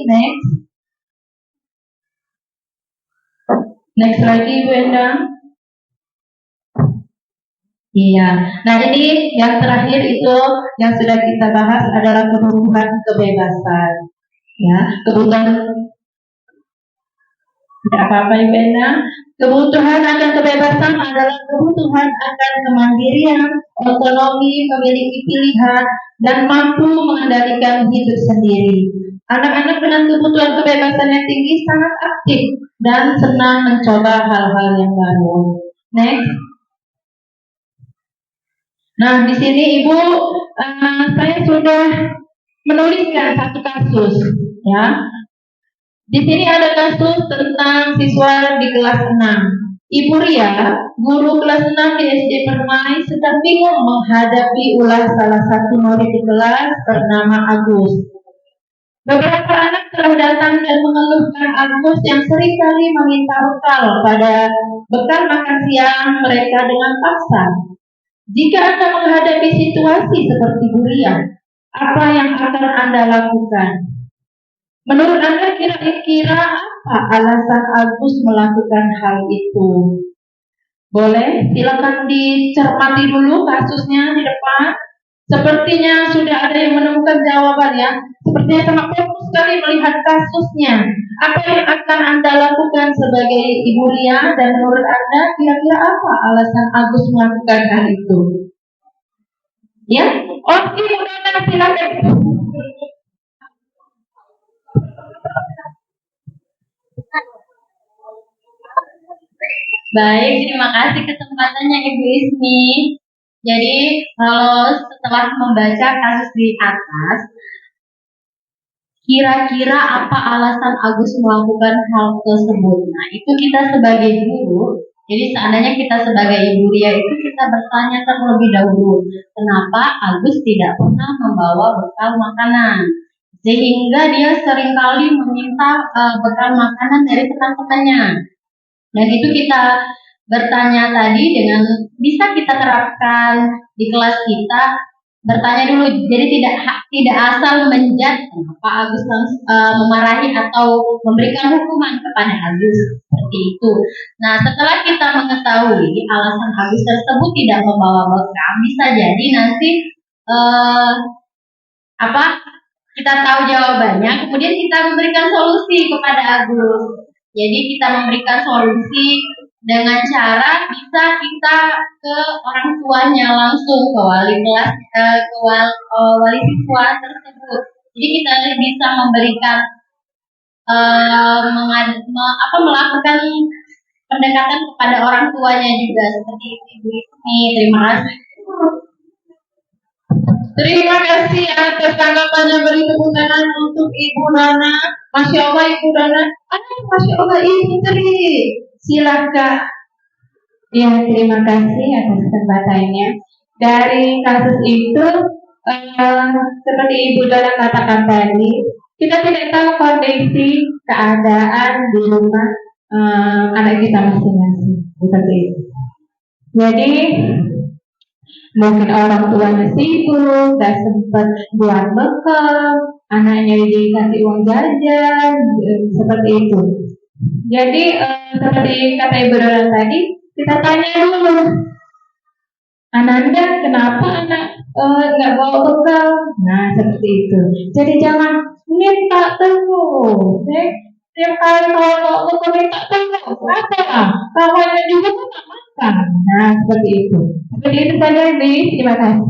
Next lagi Bu Endang. Iya, nah ini yang terakhir itu yang sudah kita bahas adalah kebutuhan kebebasan. Ya, kebutuhan tidak apa-apa Ibu Endang. Kebutuhan akan kebebasan adalah kebutuhan akan kemandirian, otonomi, memiliki pilihan, dan mampu mengendalikan hidup sendiri. Anak-anak dengan kebutuhan kebebasan yang tinggi sangat aktif dan senang mencoba hal-hal yang baru. Next. Nah, di sini Ibu, saya sudah menuliskan satu kasus, ya. Di sini ada kasus tentang siswa di kelas 6. Ibu Ria, guru kelas 6 di SD Permai, sedang bingung menghadapi ulah salah satu murid di kelas bernama Agus. Beberapa anak telah datang dan mengeluhkan Agus yang seringkali meminta bekal makan siang mereka dengan paksa. Jika Anda menghadapi situasi seperti Bu Ria, apa yang akan Anda lakukan? Menurut Anda kira-kira apa alasan Agus melakukan hal itu? Boleh, silakan dicermati dulu kasusnya di depan. Sepertinya sudah ada yang menemukan jawabannya. Sepertinya sangat fokus sekali melihat kasusnya. Apa yang akan Anda lakukan sebagai Ibu Ria, dan menurut Anda kira-kira apa alasan Agus melakukan hal itu? Ya, oke, mudah-mudahan silakan. Baik, terima kasih kesempatannya Ibu Ismi. Jadi kalau setelah membaca kasus di atas, kira-kira apa alasan Agus melakukan hal tersebut? Nah, itu kita sebagai guru, jadi seandainya kita sebagai ibu Ria itu kita bertanya terlebih dahulu, kenapa Agus tidak pernah membawa bekal makanan? Sehingga dia seringkali meminta bekal makanan dari teman-temannya. Dan itu kita bertanya tadi dengan bisa kita terapkan di kelas kita, bertanya dulu, jadi tidak asal menjudge kenapa Agus memarahi atau memberikan hukuman kepada Agus seperti itu. Nah, setelah kita mengetahui alasan Agus tersebut tidak membawa bekal, bisa jadi nanti kita tahu jawabannya, kemudian kita memberikan solusi kepada Agus. Jadi kita memberikan solusi dengan cara bisa kita ke orang tuanya langsung, ke wali kelas, ke wali siswa tersebut. Jadi kita bisa memberikan melakukan pendekatan kepada orang tuanya juga seperti Ibu ini. Terima kasih. Terima kasih atas tanggapannya, beri tepuk tangan untuk Ibu Nana. Masya Allah Ibu Nana. Masya Allah Ibu Tri. Silakan. Ya, terima kasih atas kesempatannya. Dari kasus itu, seperti Ibu Dona katakan tadi, kita tidak tahu kondisi keadaan di rumah anak kita masing-masing, seperti itu. Jadi mungkin orang tuanya sibuk, gak sempat buat bekal, anaknya dikasih uang jajan, seperti itu. Jadi seperti kata Ibu Dona tadi, kita tanya dulu, Ananda, kenapa anak nggak bawa bekal? Nah, seperti itu. Jadi jangan minta terus. Tiap kali kalau bawa bekal minta terus. Kenapa? Kawannya juga tuh nggak makan. Nah, seperti itu. Seperti itu saja, Ibu. Terima kasih.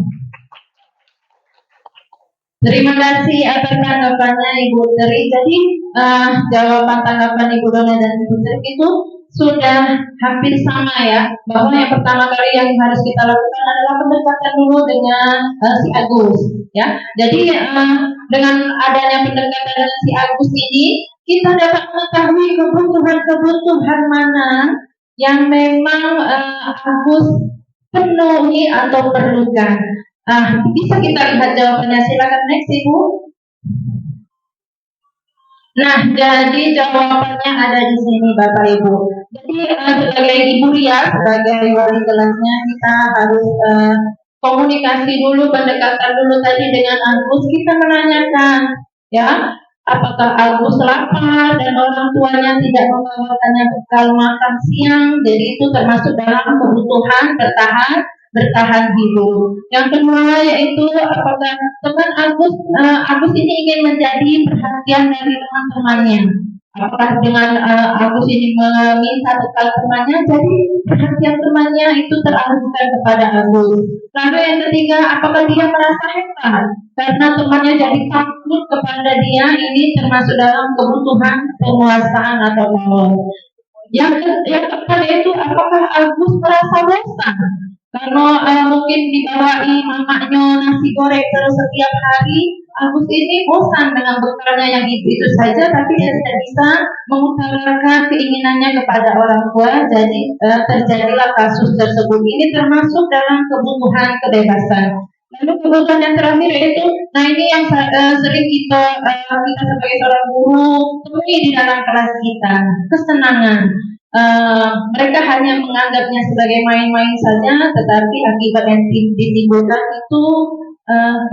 Terima kasih atas tanggapannya Ibu Tri. Jadi jawaban tanggapan Ibu Dona dan Ibu Tri itu sudah hampir sama ya, bahwa yang pertama kali yang harus kita lakukan adalah pendekatan dulu dengan si Agus ya. Jadi dengan adanya pendekatan dengan si Agus ini, kita dapat mengetahui kebutuhan mana yang memang Agus penuhi atau perlukan. Bisa kita lihat jawabannya, silakan next Ibu. Nah, jadi jawabannya ada di sini Bapak Ibu. Jadi sebagai Ibu Ria, sebagai wali kelasnya, kita harus komunikasi dulu, pendekatan dulu tadi dengan Agus. Kita menanyakan, ya, apakah Agus lapar dan orang tuanya tidak membawakannya bekal makan siang. Jadi itu termasuk dalam kebutuhan bertahan hidup. Yang kedua yaitu apakah teman Agus ini ingin menjadi perhatian dari teman-temannya. Apakah dengan Agus ini meminta bekal temannya, jadi perhatian temannya itu teralihkan kepada Agus. Lalu yang ketiga, apakah dia merasa hebat karena temannya jadi takut kepada dia, ini termasuk dalam kebutuhan penguasaan atau power. Yang keempat yaitu apakah Agus merasa bosan karena mungkin dibawain mamanya nasi goreng terus setiap hari. Agus ini bosan dengan bekalnya yang itu saja, tapi dia tidak bisa mengutarakan keinginannya kepada orang tua. Jadi terjadilah kasus tersebut. Ini termasuk dalam kebutuhan kebebasan. Lalu kebutuhan yang terakhir yaitu, nah ini yang sering kita sebagai seorang guru temui di dalam kelas kita, kesenangan. Mereka hanya menganggapnya sebagai main-main saja, tetapi akibat yang ditimbulkan itu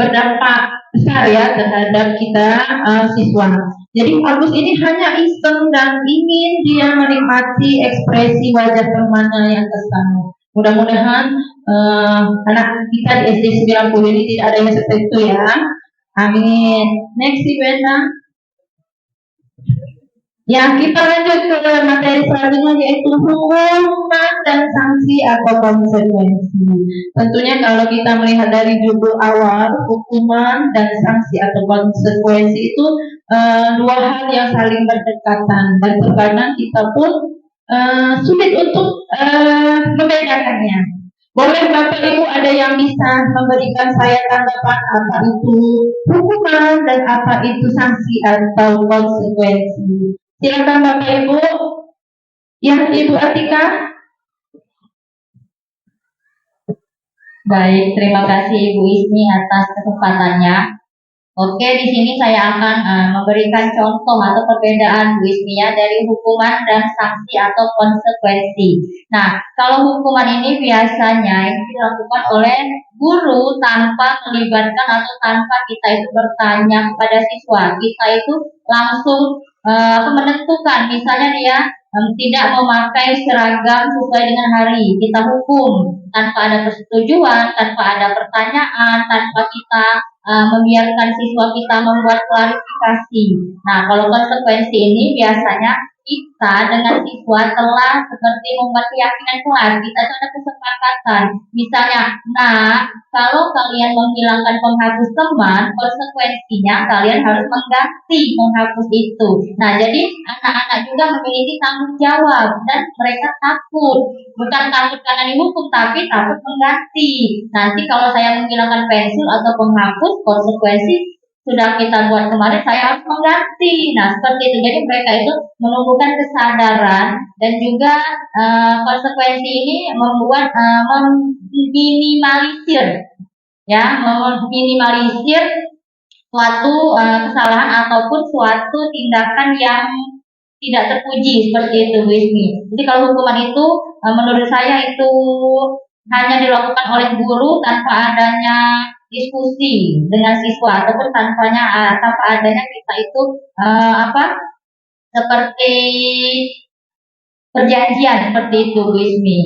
berdampak besar ya terhadap kita siswa. Jadi Agus ini hanya iseng dan ingin dia menikmati ekspresi wajah temannya yang kesal. Mudah-mudahan anak kita di SD 90 ini tidak ada yang seperti itu ya. Amin. Next Ibu Ena. Ya, kita lanjut ke materi selanjutnya yaitu hukuman dan sanksi atau konsekuensi. Tentunya kalau kita melihat dari judul awal, hukuman dan sanksi atau konsekuensi itu dua hal yang saling berdekatan, dan terkadang kita pun sulit untuk membedakannya. Boleh Bapak Ibu ada yang bisa memberikan saya tanggapan apa itu hukuman dan apa itu sanksi atau konsekuensi. Silakan Bapak Ibu. Yang Ibu Atika. Baik, terima kasih Ibu Ismi atas kesempatannya. Oke, di sini saya akan memberikan contoh atau perbedaan Bu Ismi ya dari hukuman dan sanksi atau konsekuensi. Nah, kalau hukuman ini biasanya ini dilakukan oleh guru tanpa melibatkan atau tanpa kita itu bertanya kepada siswa. Kita itu langsung menentukan, misalnya dia tidak memakai seragam sesuai dengan hari, kita hukum tanpa ada persetujuan, tanpa ada pertanyaan, tanpa kita membiarkan siswa kita membuat klarifikasi. Nah, kalau konsekuensi ini biasanya kita dengan siswa telah seperti membuat keyakinan kelas, kita itu ada kesepakatan. Misalnya, nah, kalau kalian menghilangkan penghapus teman, konsekuensinya kalian harus mengganti penghapus itu. Nah, jadi anak-anak juga memiliki tanggung jawab dan mereka takut. Bukan takut karena dihukum, tapi takut mengganti. Nanti kalau saya menghilangkan pensil atau penghapus, konsekuensi sudah kita buat kemarin, saya harus mengganti. Nah, seperti itu. Jadi mereka itu menumbuhkan kesadaran dan juga konsekuensi ini membuat meminimalisir, ya, meminimalisir suatu kesalahan ataupun suatu tindakan yang tidak terpuji seperti itu, Bu Ismi. Jadi kalau hukuman itu menurut saya itu hanya dilakukan oleh guru tanpa adanya diskusi dengan siswa ataupun tanpa adanya kita itu seperti perjanjian seperti itu, Bu Ismi.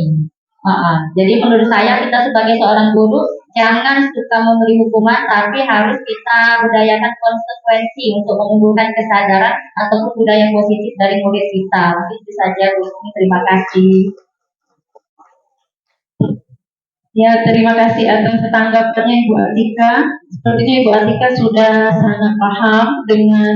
Jadi menurut saya kita sebagai seorang guru jangan suka memberi hukuman, tapi harus kita budayakan konsekuensi untuk menumbuhkan kesadaran atau budaya positif dari murid kita. Mungkin itu saja, Bu Ismi. Terima kasih. Ya, terima kasih atas tanggapannya Ibu Atika. Sepertinya Ibu Atika sudah sangat paham dengan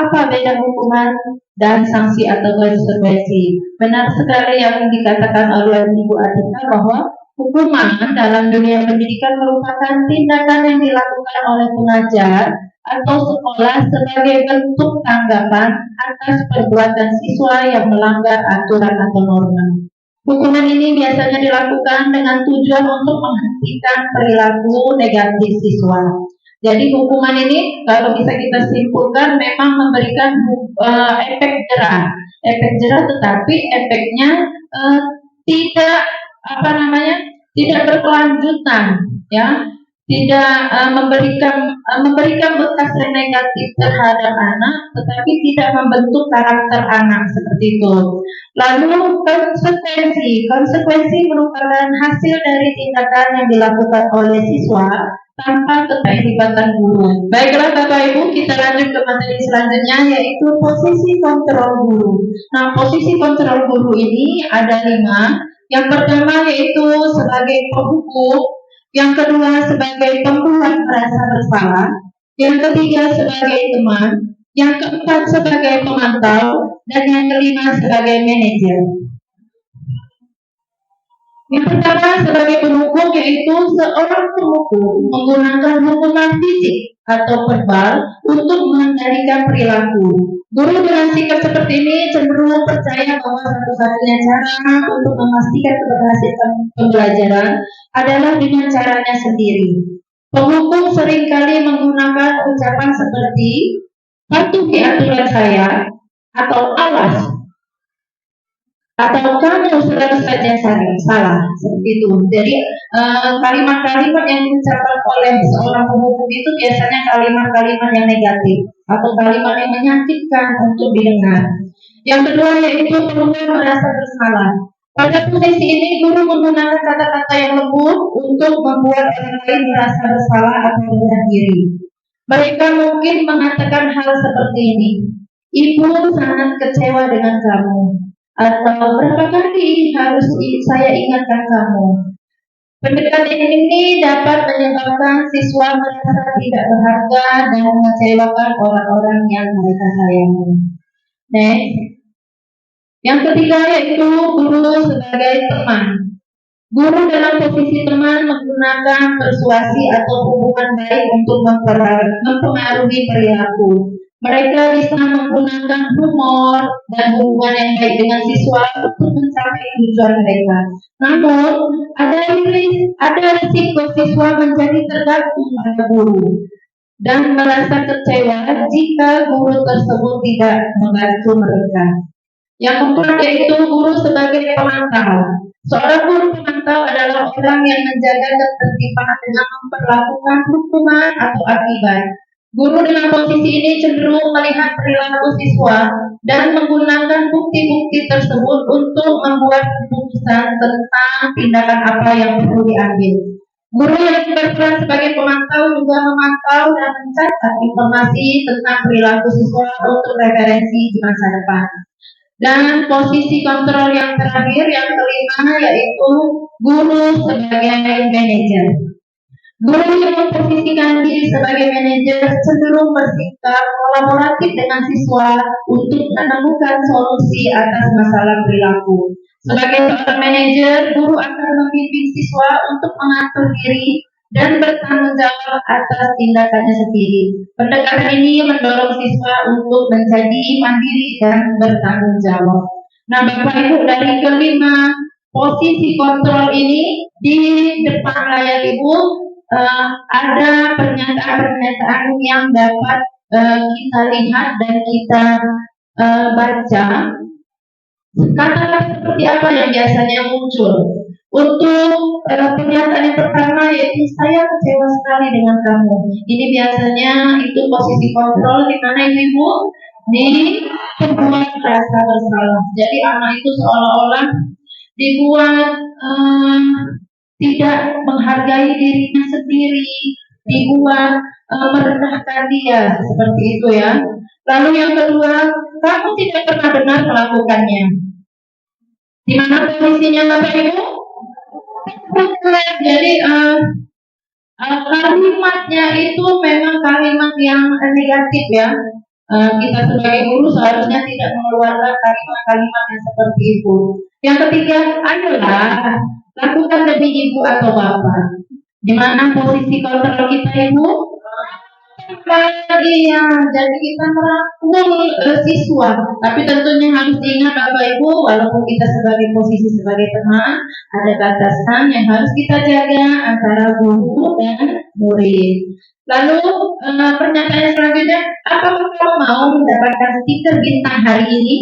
apa beda hukuman dan sanksi atau konsekuensi. Benar sekali yang dikatakan oleh Ibu Atika bahwa hukuman dalam dunia pendidikan merupakan tindakan yang dilakukan oleh pengajar atau sekolah sebagai bentuk tanggapan atas perbuatan siswa yang melanggar aturan atau norma. Hukuman ini biasanya dilakukan dengan tujuan untuk menghentikan perilaku negatif siswa. Jadi hukuman ini kalau bisa kita simpulkan memang memberikan efek jerah. Efek jerah, tetapi efeknya tidak tidak berkelanjutan, ya, tidak memberikan bekas yang negatif terhadap anak, tetapi tidak membentuk karakter anak seperti itu. Lalu konsekuensi merupakan hasil dari tindakan yang dilakukan oleh siswa tanpa keterlibatan guru. Baiklah Bapak Ibu, kita lanjut ke materi selanjutnya, yaitu posisi kontrol guru. Nah, posisi kontrol guru ini ada 5. Yang pertama yaitu sebagai penghukum, yang kedua sebagai pembuat merasa bersalah, yang ketiga sebagai teman, yang keempat sebagai pemantau, dan yang kelima sebagai manajer. Yang pertama sebagai penghukum, yaitu seorang penghukum menggunakan hukuman fisik atau verbal untuk mengendalikan perilaku. Guru dengan sikap seperti ini cenderung percaya bahwa satu-satunya cara untuk memastikan keberhasilan pembelajaran adalah dengan caranya sendiri. Penghukum seringkali menggunakan ucapan seperti patuhi aturan saya, atau awas, atau kamu selalu saja salah, seperti itu. Jadi kalimat-kalimat yang diucapkan oleh seorang penghukum itu biasanya kalimat-kalimat yang negatif atau kalimat yang menyakitkan untuk didengar. Yang kedua yaitu penghukum merasa bersalah. Pada posisi ini guru menggunakan kata-kata yang lembut untuk membuat orang lain merasa bersalah atau rendah diri. Mereka mungkin mengatakan hal seperti ini: Ibu sangat kecewa dengan kamu. Atau berapa kali harus saya ingatkan kamu. Pendekatan ini dapat menyebabkan siswa merasa tidak berharga dan mengecewakan orang-orang yang mereka sayangi. Next. Yang ketiga yaitu guru sebagai teman. Guru dalam posisi teman menggunakan persuasi atau hubungan baik untuk mempengaruhi perilaku. Mereka bisa menggunakan humor dan hubungan yang baik dengan siswa untuk mencapai tujuan mereka. Namun, ada risiko siswa menjadi tergantung pada guru dan merasa kecewa jika guru tersebut tidak membantu mereka. Yang keempat yaitu guru sebagai pemantau. Seorang guru pemantau adalah orang yang menjaga ketertiban dengan memperlakukan hukuman atau akibat. Guru dengan posisi ini cenderung melihat perilaku siswa dan menggunakan bukti-bukti tersebut untuk membuat keputusan tentang tindakan apa yang perlu diambil. Guru yang berperan sebagai pemantau juga memantau dan mencatat informasi tentang perilaku siswa untuk referensi di masa depan. Dan posisi kontrol yang terakhir, yang kelima, yaitu guru sebagai manajer. Guru yang memposisikan diri sebagai manajer cenderung bersikap kolaboratif dengan siswa untuk menemukan solusi atas masalah perilaku. Sebagai seorang manajer, guru akan membimbing siswa untuk mengatur diri dan bertanggung jawab atas tindakannya sendiri. Pendekatan ini mendorong siswa untuk menjadi mandiri dan bertanggung jawab. Nah, Bapak Ibu, dari kelima posisi kontrol ini di depan layar Ibu ada pernyataan-pernyataan yang dapat kita lihat dan kita baca. Kata-kata seperti apa yang biasanya muncul? Untuk pernyataan yang pertama yaitu saya kecewa sekali dengan kamu. Ini biasanya itu posisi kontrol di mana ibu dibuat rasa bersalah. Jadi anak itu seolah-olah dibuat tidak menghargai dirinya sendiri, dibuat merendahkan dia seperti itu ya. Lalu yang kedua, kamu tidak pernah benar melakukannya. Di mana posisinya Bapak Ibu? Jadi kalimatnya itu memang kalimat yang negatif ya. Kita sebagai guru seharusnya tidak mengeluarkan kalimat-kalimat yang seperti itu. Yang ketiga, ayolah lakukan demi ibu atau bapak. Di mana posisi kontrol kita ibu? Iya, jadi kita merangkul siswa. Tapi tentunya harus diingat Bapak Ibu, walaupun kita sebagai posisi sebagai teman, ada batasan yang harus kita jaga antara guru dan murid. Lalu pernyataan selanjutnya, apakah kamu mau mendapatkan stiker bintang hari ini?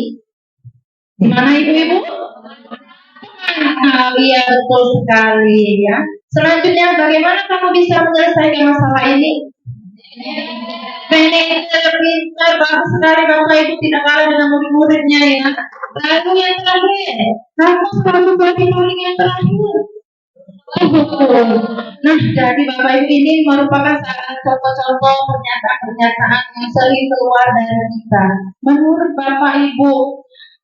Di mana Ibu-ibu? Iya, betul sekali ya. Selanjutnya, bagaimana kamu bisa menyelesaikan masalah ini? Manajer pintar, bagus sekali Bapak Ibu, tidak kalah dengan murid-muridnya ya. Lalu yang terakhir, kamu selalu jadi paling yang terakhir. Nah, jadi Bapak Ibu ini merupakan salah contoh-contoh pernyataan-pernyataan yang sering keluar dari kita. Menurut Bapak Ibu,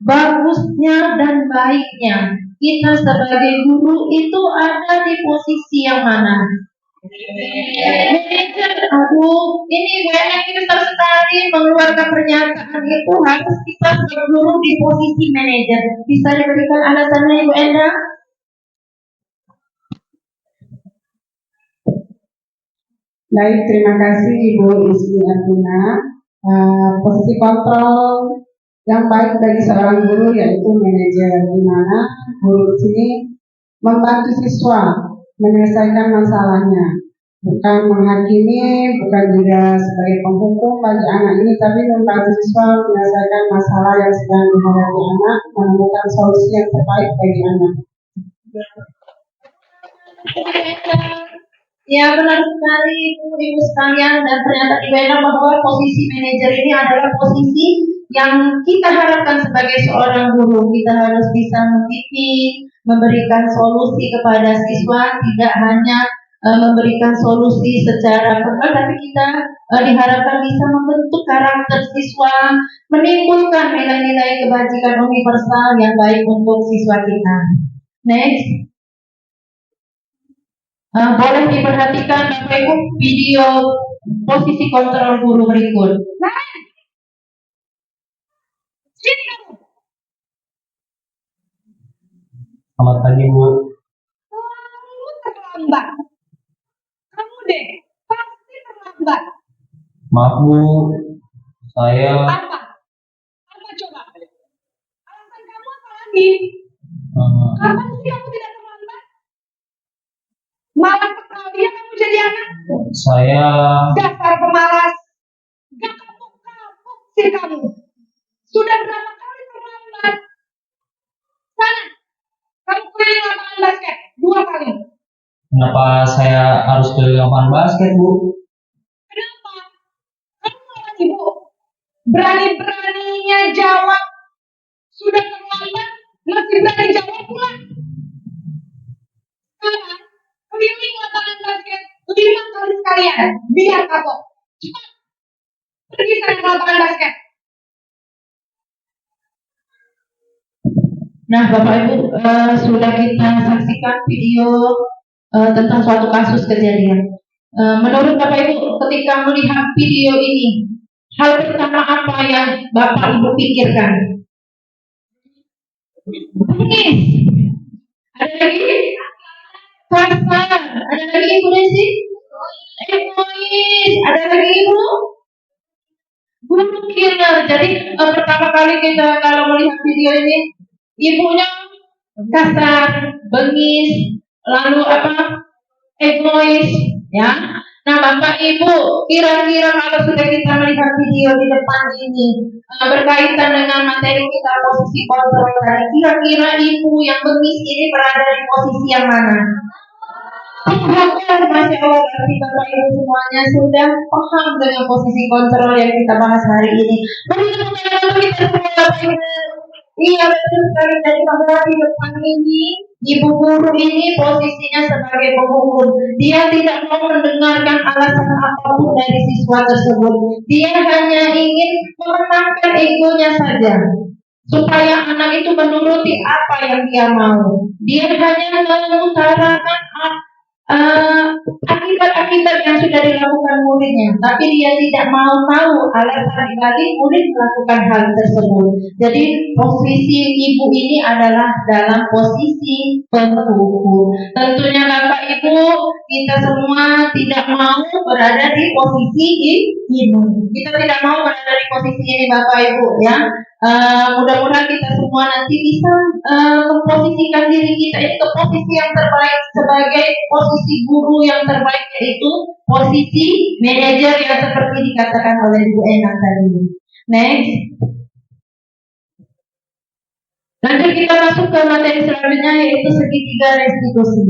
bagusnya dan baiknya kita sebagai guru itu ada di posisi yang mana? Aduh, ini Bu Endang ini besar sekali mengeluarkan pernyataan itu harus kita sebagai guru di posisi manajer. Bisa diberikan alasannya Ibu Endang? Baik, terima kasih Ibu Ismi Arjuna. Posisi kontrol yang baik bagi seorang guru yaitu manajer, di mana guru di sini membantu siswa menyelesaikan masalahnya, bukan menghakimi, bukan juga sebagai penghukum bagi anak ini, tapi membantu siswa menyelesaikan masalah yang sedang dihadapi anak, menemukan solusi yang terbaik bagi anak. Ya benar sekali Ibu sekalian, dan ternyata Ibu Endang bahwa posisi manajer ini adalah posisi yang kita harapkan sebagai seorang guru. Kita harus bisa membimbing, memberikan solusi kepada siswa, tidak hanya memberikan solusi secara verbal, tapi kita diharapkan bisa membentuk karakter siswa, menimbulkan nilai-nilai kebajikan universal yang baik untuk siswa kita. Next. Boleh diperhatikan Bapak Ibu video posisi kontrol guru berikut. Selamat pagi Bu. terlambat. Kamu deh, pasti terlambat. Maaf Bu, saya Apa? Apa coba? Alasan kamu apa lagi? Kapan sih kamu tidak terlambat? Malah sekali kamu jadi anak. saya Dasar pemalas. Gak kapok-kapok sih kamu. Sudah berapa kali terlambat? Sana, kamu keliling lapangan basket 2 kali. kenapa saya harus ke lapangan basket Bu? Kenapa? Kamu lawan ibu. Berani-beraninya jawab. Sudah terlambat, masih berani jawab pula. Sekarang, keliling lapangan basket 5 kali sekalian. Biar kapok. Cepat. Pergi sana ke lapangan basket. Nah, Bapak Ibu, sudah kita saksikan video tentang suatu kasus kejadian. Menurut Bapak Ibu, ketika melihat video ini, hal pertama apa yang Bapak Ibu pikirkan? Nangis. Ada lagi? Kasar. Ada lagi Ibu Desi? Egois. Ada lagi Ibu? Bunuh killer. Jadi pertama kali kita kalau melihat video ini, ibunya kasar, bengis, lalu egois, ya. Nah, Bapak Ibu, kira-kira kalau sudah kita melihat video di depan ini berkaitan dengan materi kita posisi kontrol tadi, kira-kira ibu yang bengis ini berada di posisi yang mana? Masya Allah, berarti Bapak Ibu semuanya sudah paham dengan posisi kontrol yang kita bahas hari ini. Beri tepuk tangan untuk kita semua, Bapak Ibu. Iya, betul sekali. Jadi bahwa di depan ini, ibu guru ini posisinya sebagai penghukum. Dia tidak mau mendengarkan alasan apapun dari siswa tersebut. Dia hanya ingin memenangkan egonya saja, supaya anak itu menuruti apa yang dia mau. Dia hanya mengutarakan akibat-akibat yang sudah dilakukan muridnya, tapi dia tidak mau tahu alasan dibalik murid melakukan hal tersebut. Jadi posisi ibu ini adalah dalam posisi penghukum. Tentunya Bapak Ibu, kita semua tidak mau berada di posisi ini. Kita tidak mau berada di posisi ini, Bapak Ibu, ya. Mudah-mudahan kita semua nanti bisa memposisikan diri kita ini ke posisi yang terbaik sebagai posisi guru yang terbaik, yaitu posisi manajer yang seperti dikatakan oleh Bu Enang tadi. Next. Lanjut kita masuk ke materi selanjutnya, yaitu segitiga restitusi.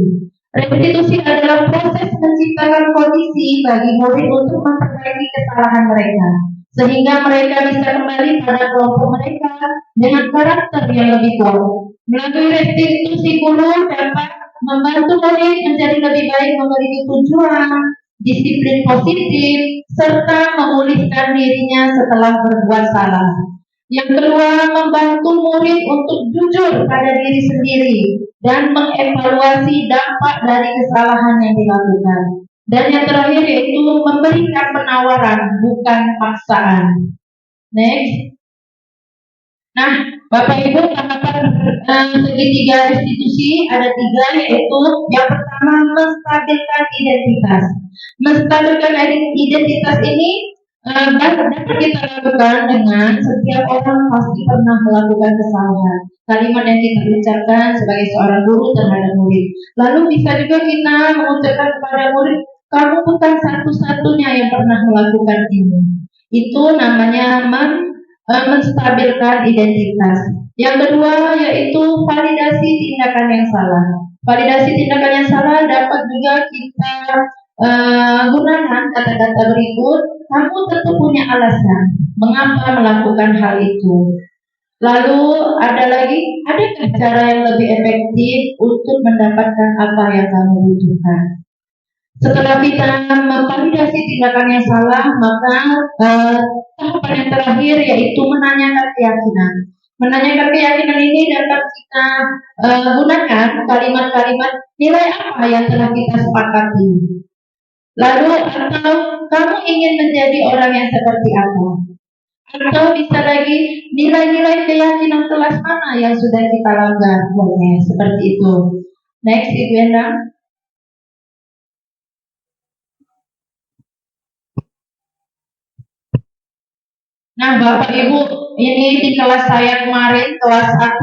Restitusi adalah proses menciptakan kondisi bagi murid untuk memperbaiki kesalahan mereka, sehingga mereka bisa kembali pada kelompok mereka dengan karakter yang lebih kuat. Melalui restitusi, guru dapat membantu murid menjadi lebih baik, memiliki tujuan, disiplin positif, serta memulihkan dirinya setelah berbuat salah. Yang kedua, membantu murid untuk jujur pada diri sendiri dan mengevaluasi dampak dari kesalahan yang dilakukan. Dan yang terakhir yaitu memberikan penawaran, bukan paksaan. Next. Nah, Bapak Ibu, tahapan segitiga restitusi ada 3, yaitu yang pertama menstabilkan identitas. Menstabilkan identitas ini dapat kita lakukan dengan setiap orang pasti pernah melakukan kesalahan. Kalimat yang kita ucapkan sebagai seorang guru terhadap murid. Lalu bisa juga kita mengucapkan kepada murid, kamu bukan satu-satunya yang pernah melakukan ini. Itu namanya menstabilkan identitas. Yang kedua yaitu validasi tindakan yang salah. Validasi tindakan yang salah dapat juga kita gunakan kata-kata berikut. Kamu tentu punya alasan mengapa melakukan hal itu. Lalu ada cara yang lebih efektif untuk mendapatkan apa yang kamu butuhkan. Setelah kita memvalidasi tindakan yang salah, maka tahapan yang terakhir yaitu menanyakan keyakinan. Menanyakan keyakinan ini dapat kita gunakan kalimat-kalimat nilai apa yang telah kita sepakati. Lalu atau kamu ingin menjadi orang yang seperti apa? Atau bisa lagi nilai-nilai keyakinan kelas mana yang sudah kita langgar, seperti itu. Next, Ibu Endang. Nah, Bapak Ibu, ini di kelas saya kemarin, kelas 1,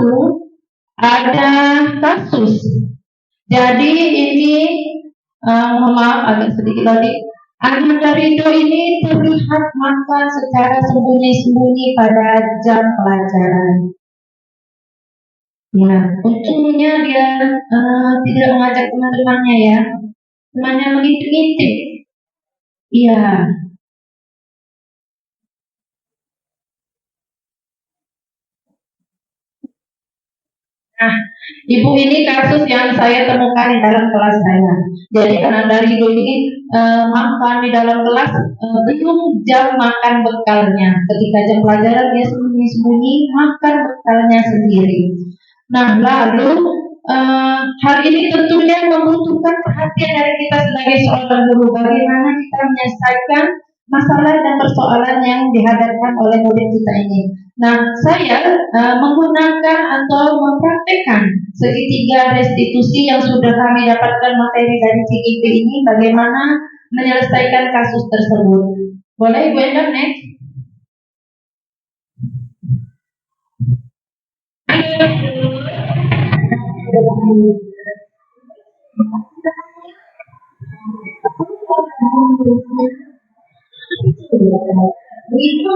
ada kasus. Jadi ini, mohon maaf agak sedikit lagi. Anak Rido ini terlihat makan secara sembunyi-sembunyi pada jam pelajaran. Nah, untungnya dia tidak mengajak teman-temannya ya. Temannya mengintip-intip. Iya. Nah, Ibu, ini kasus yang saya temukan di dalam kelas saya. Jadi anak dari Ibu ini makan di dalam kelas belum jam makan bekalnya. Ketika jam pelajaran dia sembunyi-sembunyi makan bekalnya sendiri. Nah, lalu hal ini tentunya membutuhkan perhatian dari kita sebagai seorang guru. Bagaimana kita menyelesaikan masalah dan persoalan yang dihadapkan oleh murid kita ini. Nah, saya menggunakan atau mempraktekkan segitiga restitusi yang sudah kami dapatkan materi dari CIP ini, bagaimana menyelesaikan kasus tersebut. Boleh Bu Endang next? Itu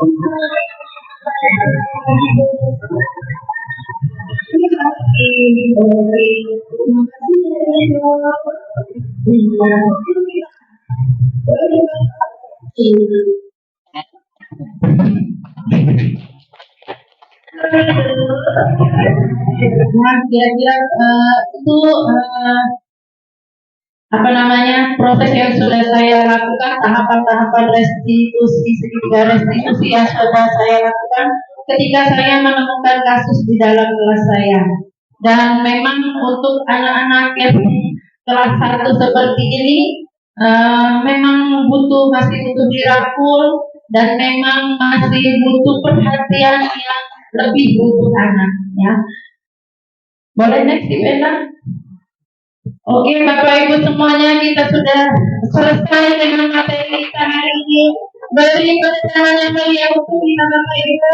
Nah, kira-kira itu apa namanya proses yang sudah saya lakukan, tahapan-tahapan restitusi, segitiga restitusi yang sudah saya lakukan ketika saya menemukan kasus di dalam kelas saya. Dan memang untuk anak-anak yang kelas 1 seperti ini memang masih butuh dirangkul dan memang masih butuh perhatian yang lebih butuh anak, ya. Boleh next, Ivana? Oke, Bapak Ibu semuanya, kita sudah selesai dengan materi kita hari ini. Beri tangan yang mulia untuk kita, Bapak Ibu.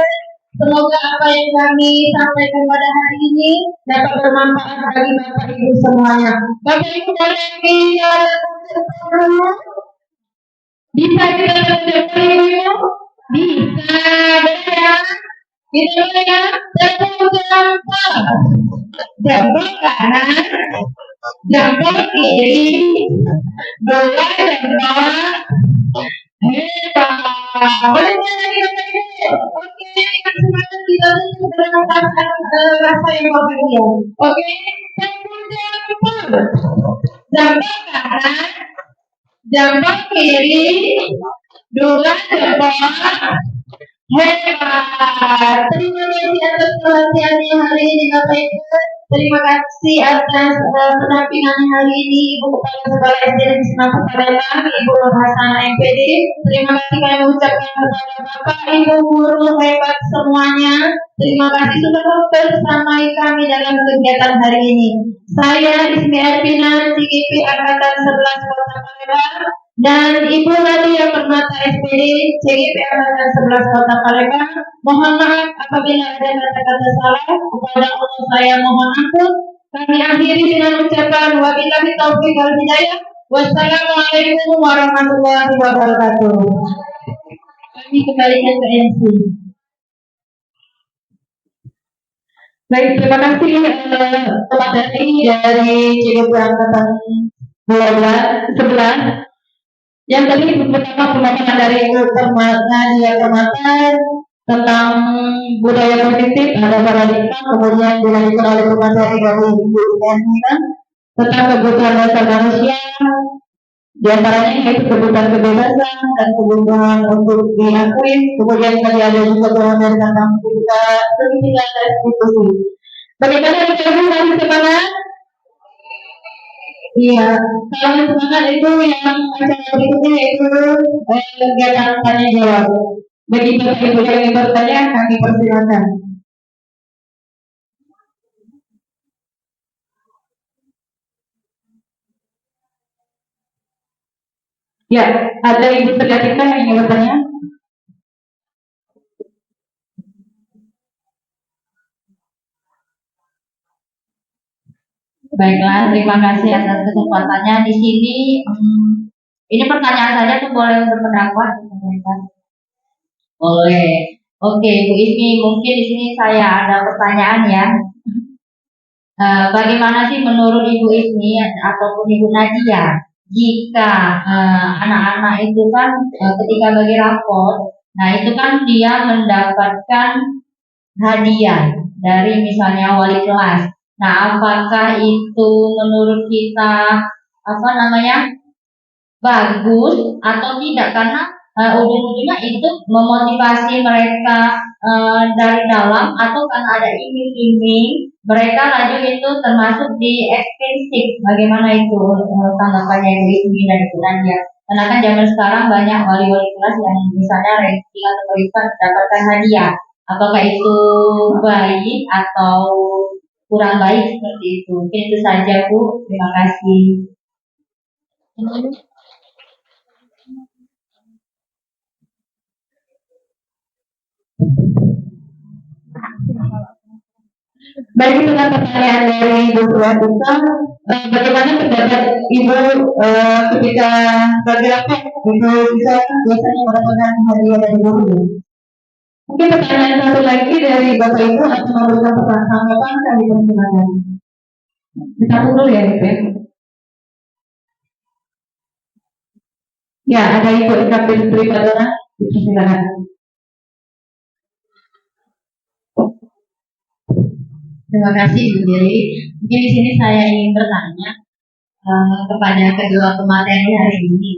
Semoga apa yang kami sampaikan pada hari ini dapat bermanfaat bagi Bapak Ibu semuanya. Bapak Ibu boleh kita bisa kita tunjukkan Ibu? Bisa, boleh ya? Kita boleh ya? Jempol kanan, jempol kiri, dua jempol. Boleh lagi oke, semangat kita merasakan rasa yang bahagia. Oke, jempol kanan, jempol kiri, dua jempol. Hebat. Terima kasih atas perhatiannya hari ini Bapak Ibu. Terima kasih atas pendampingannya hari ini Ibu Kepala Sekolah SD Negeri Semangka Palembang, Ibu Nur Hasanah MPD. Terima kasih kami ucapkan kepada Bapak Ibu guru hebat semuanya. Terima kasih sudah bersamai kami dalam kegiatan hari ini. Saya Ismi Ervina, CGP Angkatan 11 Kota Palembang, dan Ibu Nadia Permata SPD, CGP Angkatan 11 Kota Palembang. Mohon maaf apabila ada kata-kata salah, kepada Allah saya mohon ampun. Kami akhiri dengan ucapan wabillahi taufiq wal hidayah. Wassalamualaikum warahmatullahi wabarakatuh. Kami kembalikan ke MC. Baik, terima kasih teman dari CGP Angkatan 11. Yang tadi pertama pemaparan dari Ibu Nadia Permata tentang budaya positif, ada paradigma, kemudian dilanjutkan oleh pemateri dari Ibu Ervina tentang kebutuhan dasar manusia, diantaranya yaitu kebutuhan kebebasan dan kebutuhan untuk diakui. Kemudian tadi ada juga pemaparan tentang segitiga restitusi. Bagaimana Ibu masih semangat? Iya, kalau semangat itu yang acara berikutnya yaitu kegiatan tanya jawab. Bagi Bapak Ibu yang ingin bertanya, kami persilakan. Ya, ada Ibu Segatika yang ingin bertanya? Baiklah, terima kasih atas kesempatannya di sini. Ini pertanyaan saja tuh boleh untuk pendapat? Boleh. Oke, Bu Ismi, mungkin di sini saya ada pertanyaan ya. Bagaimana sih menurut Ibu Ismi ataupun Ibu Nadia jika anak-anak itu kan ketika bagi rapor, nah itu kan dia mendapatkan hadiah dari misalnya wali kelas. Nah, apakah itu menurut kita bagus atau tidak? Karena ujung-ujungnya itu memotivasi mereka dari dalam, atau karena ada iming-iming mereka laju itu termasuk di ekstensif. Bagaimana itu tanggapannya Ibu Ismi dan Ibu Nadia? Karena kan zaman sekarang banyak wali-wali kelas yang misalnya ranking atau peringkat mendapatkan hadiah. Apakah itu baik atau kurang baik seperti itu? Mungkin itu saja Bu. Terima kasih. Baik, dengan pertanyaan dari Ibu Suwatika, bagaimana pendapat Ibu ketika bagi rapor Ibu bisa biasanya mendapatkan hadiah dari guru? Mungkin pertanyaan satu lagi dari Bapak Ibu atau memberikan pertanyaan tanggapan kami persilakan. Ditampung dulu ya, Ibu. Ya, ada Ibu Eka Putri Padona. Silakan. Terima kasih Bu Dewi. Mungkin di sini saya ingin bertanya kepada kedua pemateri hari ini.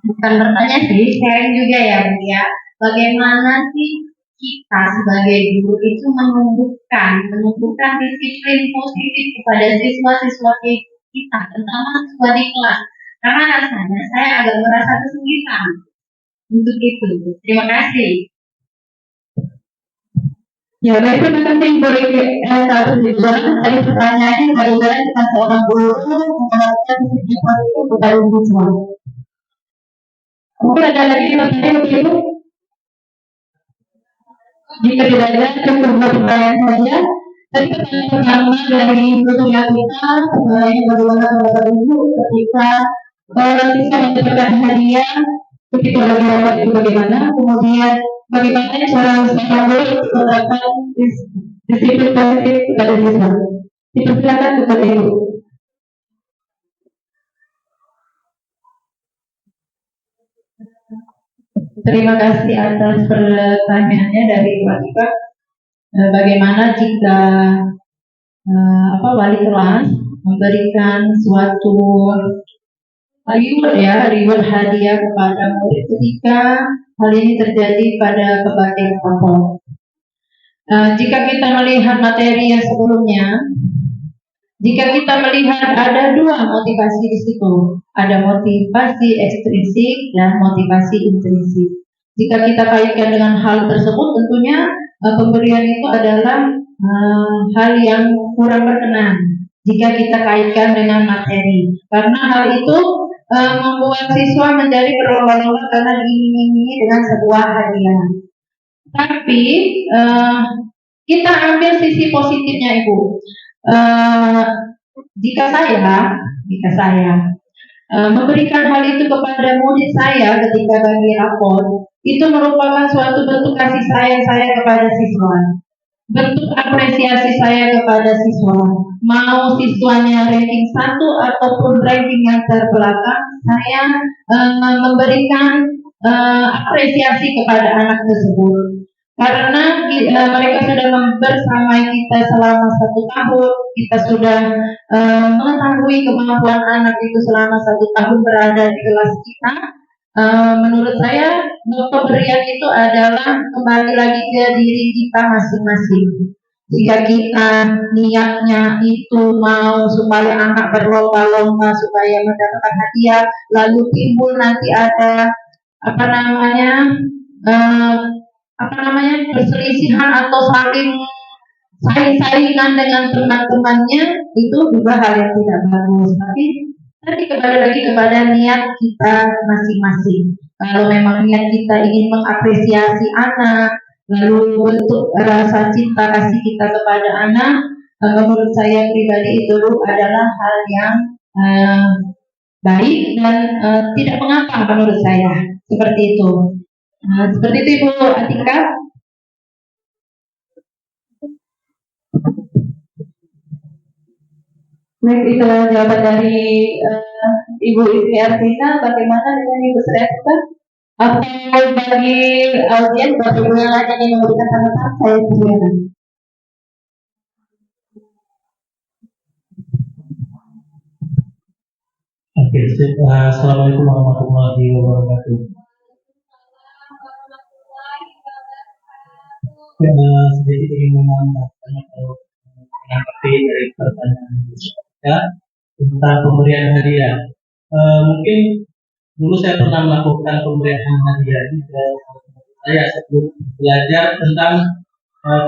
Bukan bertanya sih, sharing juga ya Bu ya. Bagaimana sih kita sebagai guru itu menumbuhkan disiplin positif kepada siswa-siswa kita, terutama siswa di kelas. Karena rasanya saya agak merasa kesulitan untuk itu. Terima kasih. Ya, baik, terima kasih Ibu Satu Dibuat. Tadi pertanyaannya bagaimana kita seorang guru menerapkan disiplin positif kepada siswa. Mungkin ada lagi pertanyaan Ibu? Jika tidak ada, cukup dua pertanyaan saja. Tadi pertanyaan pertama dari Ibu Yatita, yang bagaimana Bapak Ibu ketika siswa mendapatkan hadiah, ketika lagi rapat itu bagaimana? Kemudian bagaimana cara seorang guru menerapkan disiplin positif kepada siswa? Dipersilakan kepada Ibu. Terima kasih atas pertanyaannya dari Ibu Atika. Bagaimana jika wali kelas memberikan suatu reward hadiah kepada murid ketika hal ini terjadi pada kebaktian kelompok. Jika kita melihat materi yang sebelumnya, jika kita melihat ada dua motivasi di situ, ada motivasi ekstrinsik dan motivasi intrinsik. Jika kita kaitkan dengan hal tersebut, tentunya pemberian itu adalah hal yang kurang berkenan jika kita kaitkan dengan materi, karena hal itu membuat siswa menjadi berlomba-lomba karena diiming-imingi dengan sebuah hadiah. Tapi kita ambil sisi positifnya, Ibu. Jika saya memberikan hal itu kepada murid saya ketika bagi rapor, itu merupakan suatu bentuk kasih sayang saya kepada siswa, bentuk apresiasi saya kepada siswa. Mau siswanya ranking 1 ataupun ranking yang terbelakang, saya memberikan apresiasi kepada anak tersebut. Karena mereka sudah bersamai kita selama 1 tahun, kita sudah mengetahui kemampuan anak itu selama 1 tahun berada di kelas kita. Menurut saya pemberian itu adalah kembali lagi ke diri kita masing-masing. Jika kita niatnya itu mau supaya anak berlomba-lomba supaya mendapatkan hadiah, lalu timbul nanti ada perselisihan atau saling-salingan dengan teman-temannya, itu juga hal yang tidak bagus. Tapi tadi kembali lagi kepada niat kita masing-masing. Kalau memang niat kita ingin mengapresiasi anak, lalu bentuk rasa cinta kasih kita kepada anak, menurut saya pribadi itu adalah hal yang baik dan tidak mengapa menurut saya seperti itu. Seperti itu Ibu Atika. Baik, itu jawaban dari Ibu Istri Artina. Bagaimana dengan Ibu Sresta? Atau bagi audiens, Bapak Ibu yang lain ingin memberikan tanggapan, saya persilakan. Oke, assalamualaikum warahmatullahi wabarakatuh. Sedikit ingin menambahkan atau menanggapi dari pertanyaan ya tentang pemberian hadiah. Mungkin dulu saya pernah melakukan pemberian hadiah ini ke saya sebelum belajar tentang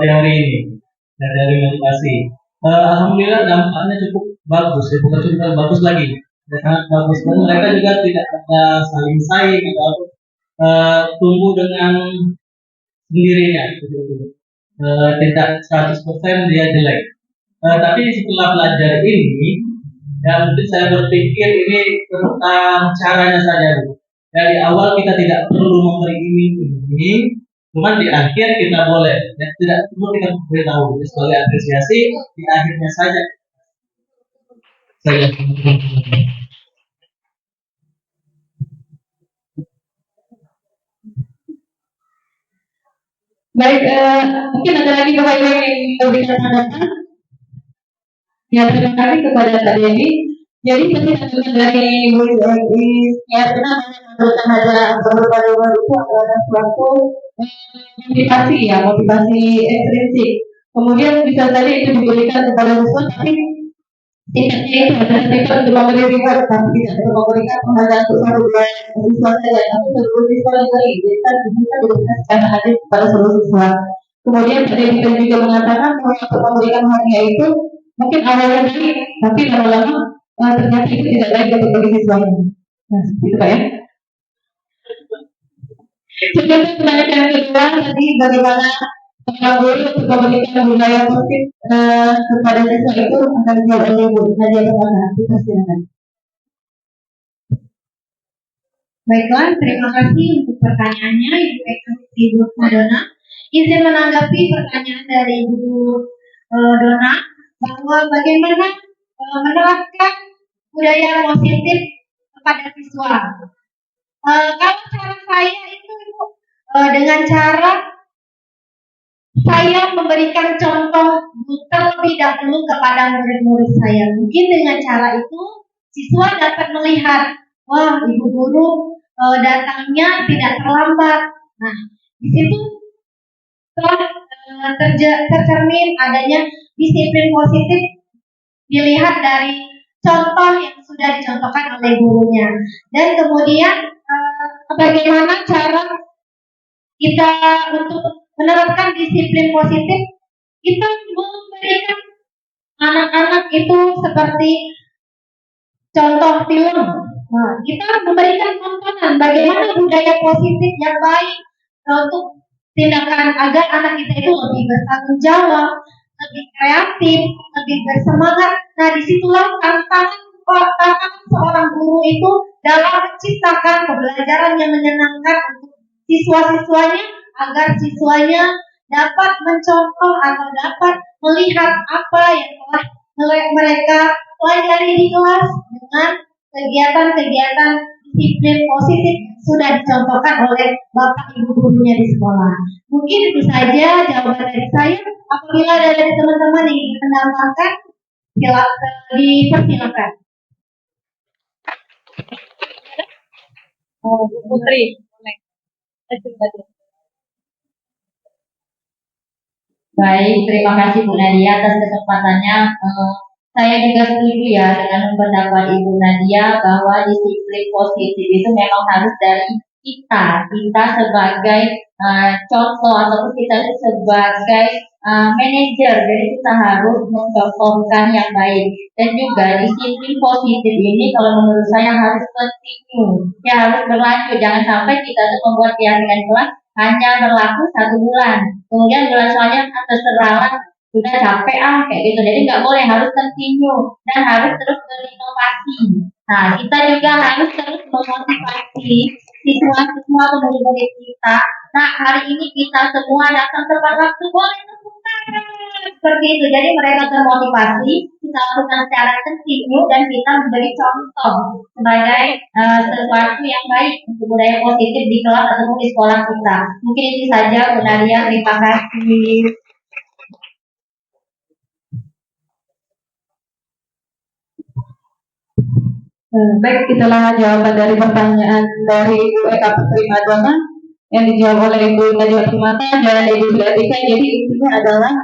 teori ini dan teori motivasi. Alhamdulillah dampaknya cukup bagus, ya bukan cukup bagus lagi, sangat bagus. Dan mereka juga tidak ada saling saing atau tumbuh dengan sendirinya, tidak 100% dia jelek. Tapi setelah belajar ini, ya mungkin saya berpikir ini tentang caranya saja. Dari awal kita tidak perlu memberi ini, Cuman di akhir kita boleh, dan tidak perlu kita beritahu. Jadi sebagai apresiasi di akhirnya saja. Saya Baik, mungkin ada lagi Bapak Ibu yang ingin memberikan tanggapan. Ya, terima kasih kepada Kak Dewi. Jadi kesimpulan dari Ibu ya benar menurut ada beberapa itu adalah suatu motivasi ya, motivasi ekstrinsik. Kemudian bisa saja itu diberikan kepada siswa, tapi tingkatnya itu adalah tingkat untuk memberi reward, tapi tidak untuk memberikan penghargaan untuk satu dua siswa saja, tapi seluruh siswa yang tadi kita diberikan secara adil kepada seluruh siswa. Kemudian tadi kita juga mengatakan bahwa untuk memberikan hadiah itu mungkin awalnya baik, tapi lama-lama ternyata itu tidak baik untuk bagi siswanya. Nah, itu Pak ya. Kemudian pertanyaan yang kedua tadi bagaimana guru untuk memberikan budaya positif kepada siswa itu akan dijawab oleh Ibu Nadia Permana. Silakan. Baiklah, terima kasih untuk pertanyaannya Ibu Madonna. Izin menanggapi pertanyaan dari Ibu Dona bahwa bagaimana menerapkan budaya positif kepada siswa. Kalau cara saya itu dengan cara saya memberikan contoh terlebih dahulu kepada murid-murid saya. Mungkin dengan cara itu siswa dapat melihat, wah ibu guru datangnya tidak terlambat. Nah, di situ telah tercermin adanya disiplin positif dilihat dari contoh yang sudah dicontohkan oleh gurunya. Dan kemudian bagaimana cara kita untuk menerapkan disiplin positif, kita memberikan anak-anak itu seperti contoh film. Nah, kita memberikan tontonan bagaimana budaya positif yang baik untuk tindakan agar anak kita itu lebih bertanggung jawab, lebih kreatif, lebih bersemangat. Nah, disitulah tantangan seorang guru itu dalam menciptakan pembelajaran yang menyenangkan untuk siswa-siswanya, agar siswanya dapat mencontoh atau dapat melihat apa yang telah mereka pelajari di kelas dengan kegiatan-kegiatan disiplin positif yang sudah dicontohkan oleh Bapak Ibu gurunya di sekolah. Mungkin itu saja jawaban dari saya. Apabila ada dari teman-teman yang ingin menambahkan, dipersilakan. Putri. Baik, terima kasih Bu Nadia atas kesempatannya. Saya juga setuju ya dengan pendapat Ibu Nadia bahwa disiplin positif itu memang harus dari kita sebagai contoh ataupun kita sebagai manajer. Jadi kita harus mencontohkan yang baik. Dan juga disiplin positif ini kalau menurut saya harus continue, ya harus berlanjut. Jangan sampai kita tuh membuat keyakinan kelas hanya berlaku 1 bulan, kemudian bulan selanjutnya terserah sudah capek kayak gitu. Jadi nggak boleh, harus continue dan harus terus berinovasi. Nah, kita juga harus terus memotivasi siswa-siswa atau murid-murid kita. Nah, hari ini kita semua datang tepat waktu, boleh tepuk tangan seperti itu. Jadi mereka termotivasi, kita lakukan secara continue dan kita memberi contoh sebagai sesuatu yang baik untuk budaya positif di kelas ataupun di sekolah kita. Mungkin itu saja Bu Nadia, terima kasih. Baik, itulah jawaban dari pertanyaan dari Ibu Eka Putri Madonna yang dijawab oleh Ibu Nadia Permata dan Ibu Latika. Jadi intinya adalah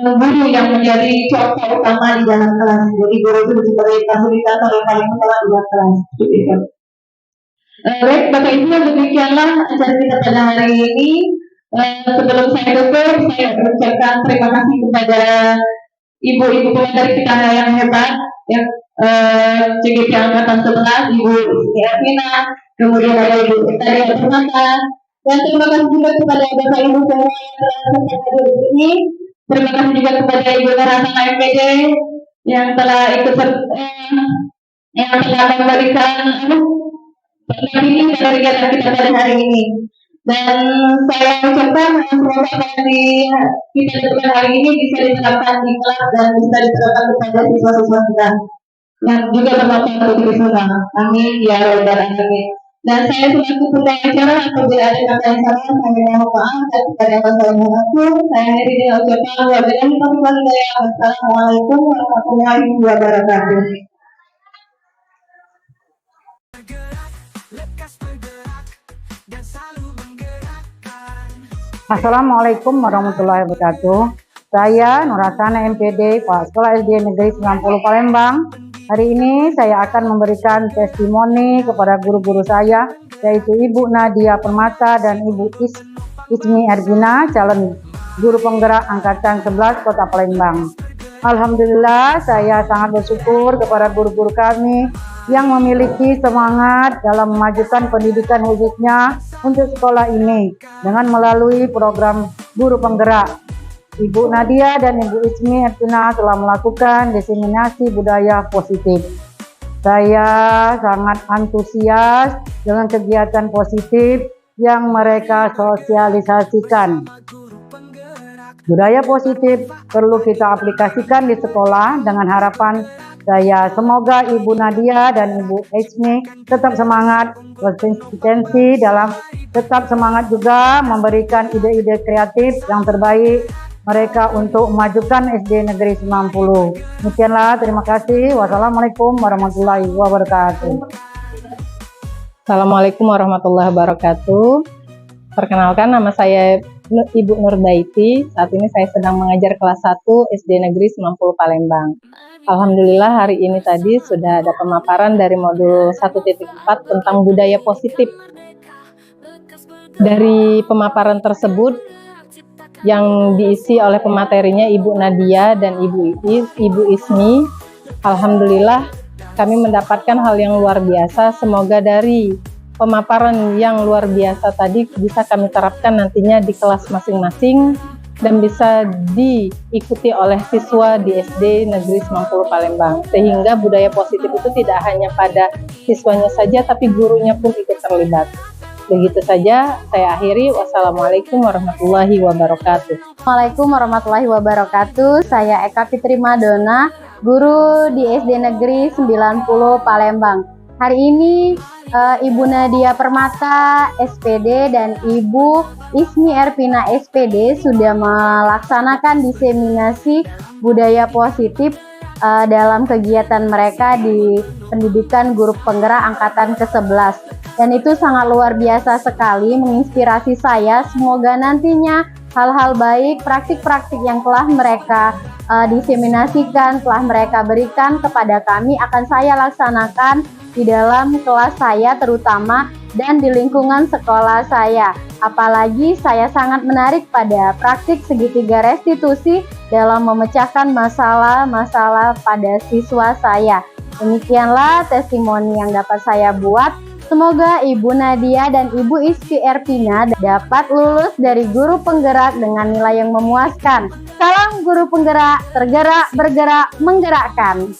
guru yang menjadi contoh utama di dalam kelas. Jadi guru itu sebagai fasilitator yang paling utama di dalam kelas. Baik, Bapak Ibu, demikianlah acara kita pada hari ini. Sebelum saya tutup, saya mengucapkan terima kasih kepada ibu-ibu pengajar kita yang hebat, yang CGP Angkatan 11, Ibu Ervina, kemudian ada Ibu Nadia Permata, dan terima kasih juga kepada Bapak Ibu semua yang telah hadir di sini. Terima kasih juga kepada Ibu Narasana MPD yang telah ikut yang telah memberikan ini dari kegiatan kita pada hari ini. Dan saya ucapkan semoga dari kita lakukan hari ini bisa diterapkan di kelas dan bisa diterapkan kepada siswa-siswa kita yang juga bermanfaat untuk kita semua. Amin ya rabbal alamin. Dan saya selaku ketua acara, apabila ada kata yang salah saya mohon maaf, dan kepada yang saya mengaku saya akhiri dengan ucapan wabillahi taufiq wal hidayah. Wassalamualaikum warahmatullahi wabarakatuh. Assalamualaikum warahmatullahi wabarakatuh. Saya Nurhasana MPD, Kepala Sekolah SD Negeri 90 Palembang. Hari ini saya akan memberikan testimoni kepada guru-guru saya, yaitu Ibu Nadia Permata dan Ibu Ismi Ervina, calon guru penggerak Angkatan 11 Kota Palembang. Alhamdulillah, saya sangat bersyukur kepada guru-guru kami yang memiliki semangat dalam memajukan pendidikan khususnya untuk sekolah ini dengan melalui program guru penggerak. Ibu Nadia dan Ibu Ismi Ervina telah melakukan diseminasi budaya positif. Saya sangat antusias dengan kegiatan positif yang mereka sosialisasikan. Budaya positif perlu kita aplikasikan di sekolah dengan harapan saya semoga Ibu Nadia dan Ibu Ismi tetap semangat, konsistensi dalam tetap semangat juga memberikan ide-ide kreatif yang terbaik mereka untuk memajukan SD Negeri 90. Demikianlah, terima kasih. Wassalamualaikum warahmatullahi wabarakatuh. Assalamualaikum warahmatullahi wabarakatuh. Perkenalkan, nama saya Ibu Nurbaiti. Saat ini saya sedang mengajar kelas 1 SD Negeri 90 Palembang. Alhamdulillah hari ini tadi sudah ada pemaparan dari modul 1.4 tentang budaya positif. Dari pemaparan tersebut yang diisi oleh pematerinya Ibu Nadia dan Ibu Ismi, alhamdulillah kami mendapatkan hal yang luar biasa. Semoga dari pemaparan yang luar biasa tadi bisa kami terapkan nantinya di kelas masing-masing dan bisa diikuti oleh siswa di SD Negeri 90 Palembang, sehingga budaya positif itu tidak hanya pada siswanya saja tapi gurunya pun ikut terlibat. Begitu saja saya akhiri. Wassalamualaikum warahmatullahi wabarakatuh. Assalamualaikum warahmatullahi wabarakatuh. Saya Eka Fitri Madona, guru di SD Negeri 90 Palembang. Hari ini Ibu Nadia Permata SPD dan Ibu Ismi Ervina SPD sudah melaksanakan diseminasi budaya positif dalam kegiatan mereka di pendidikan guru penggerak angkatan ke-11. Dan itu sangat luar biasa sekali, menginspirasi saya. Semoga nantinya hal-hal baik, praktik-praktik yang telah mereka diseminasikan, telah mereka berikan kepada kami akan saya laksanakan di dalam kelas saya terutama dan di lingkungan sekolah saya. Apalagi saya sangat menarik pada praktik segitiga restitusi dalam memecahkan masalah-masalah pada siswa saya. Demikianlah testimoni yang dapat saya buat. Semoga Ibu Nadia dan Ibu Ismi Ervina dapat lulus dari guru penggerak dengan nilai yang memuaskan. Salam guru penggerak, tergerak, bergerak, menggerakkan.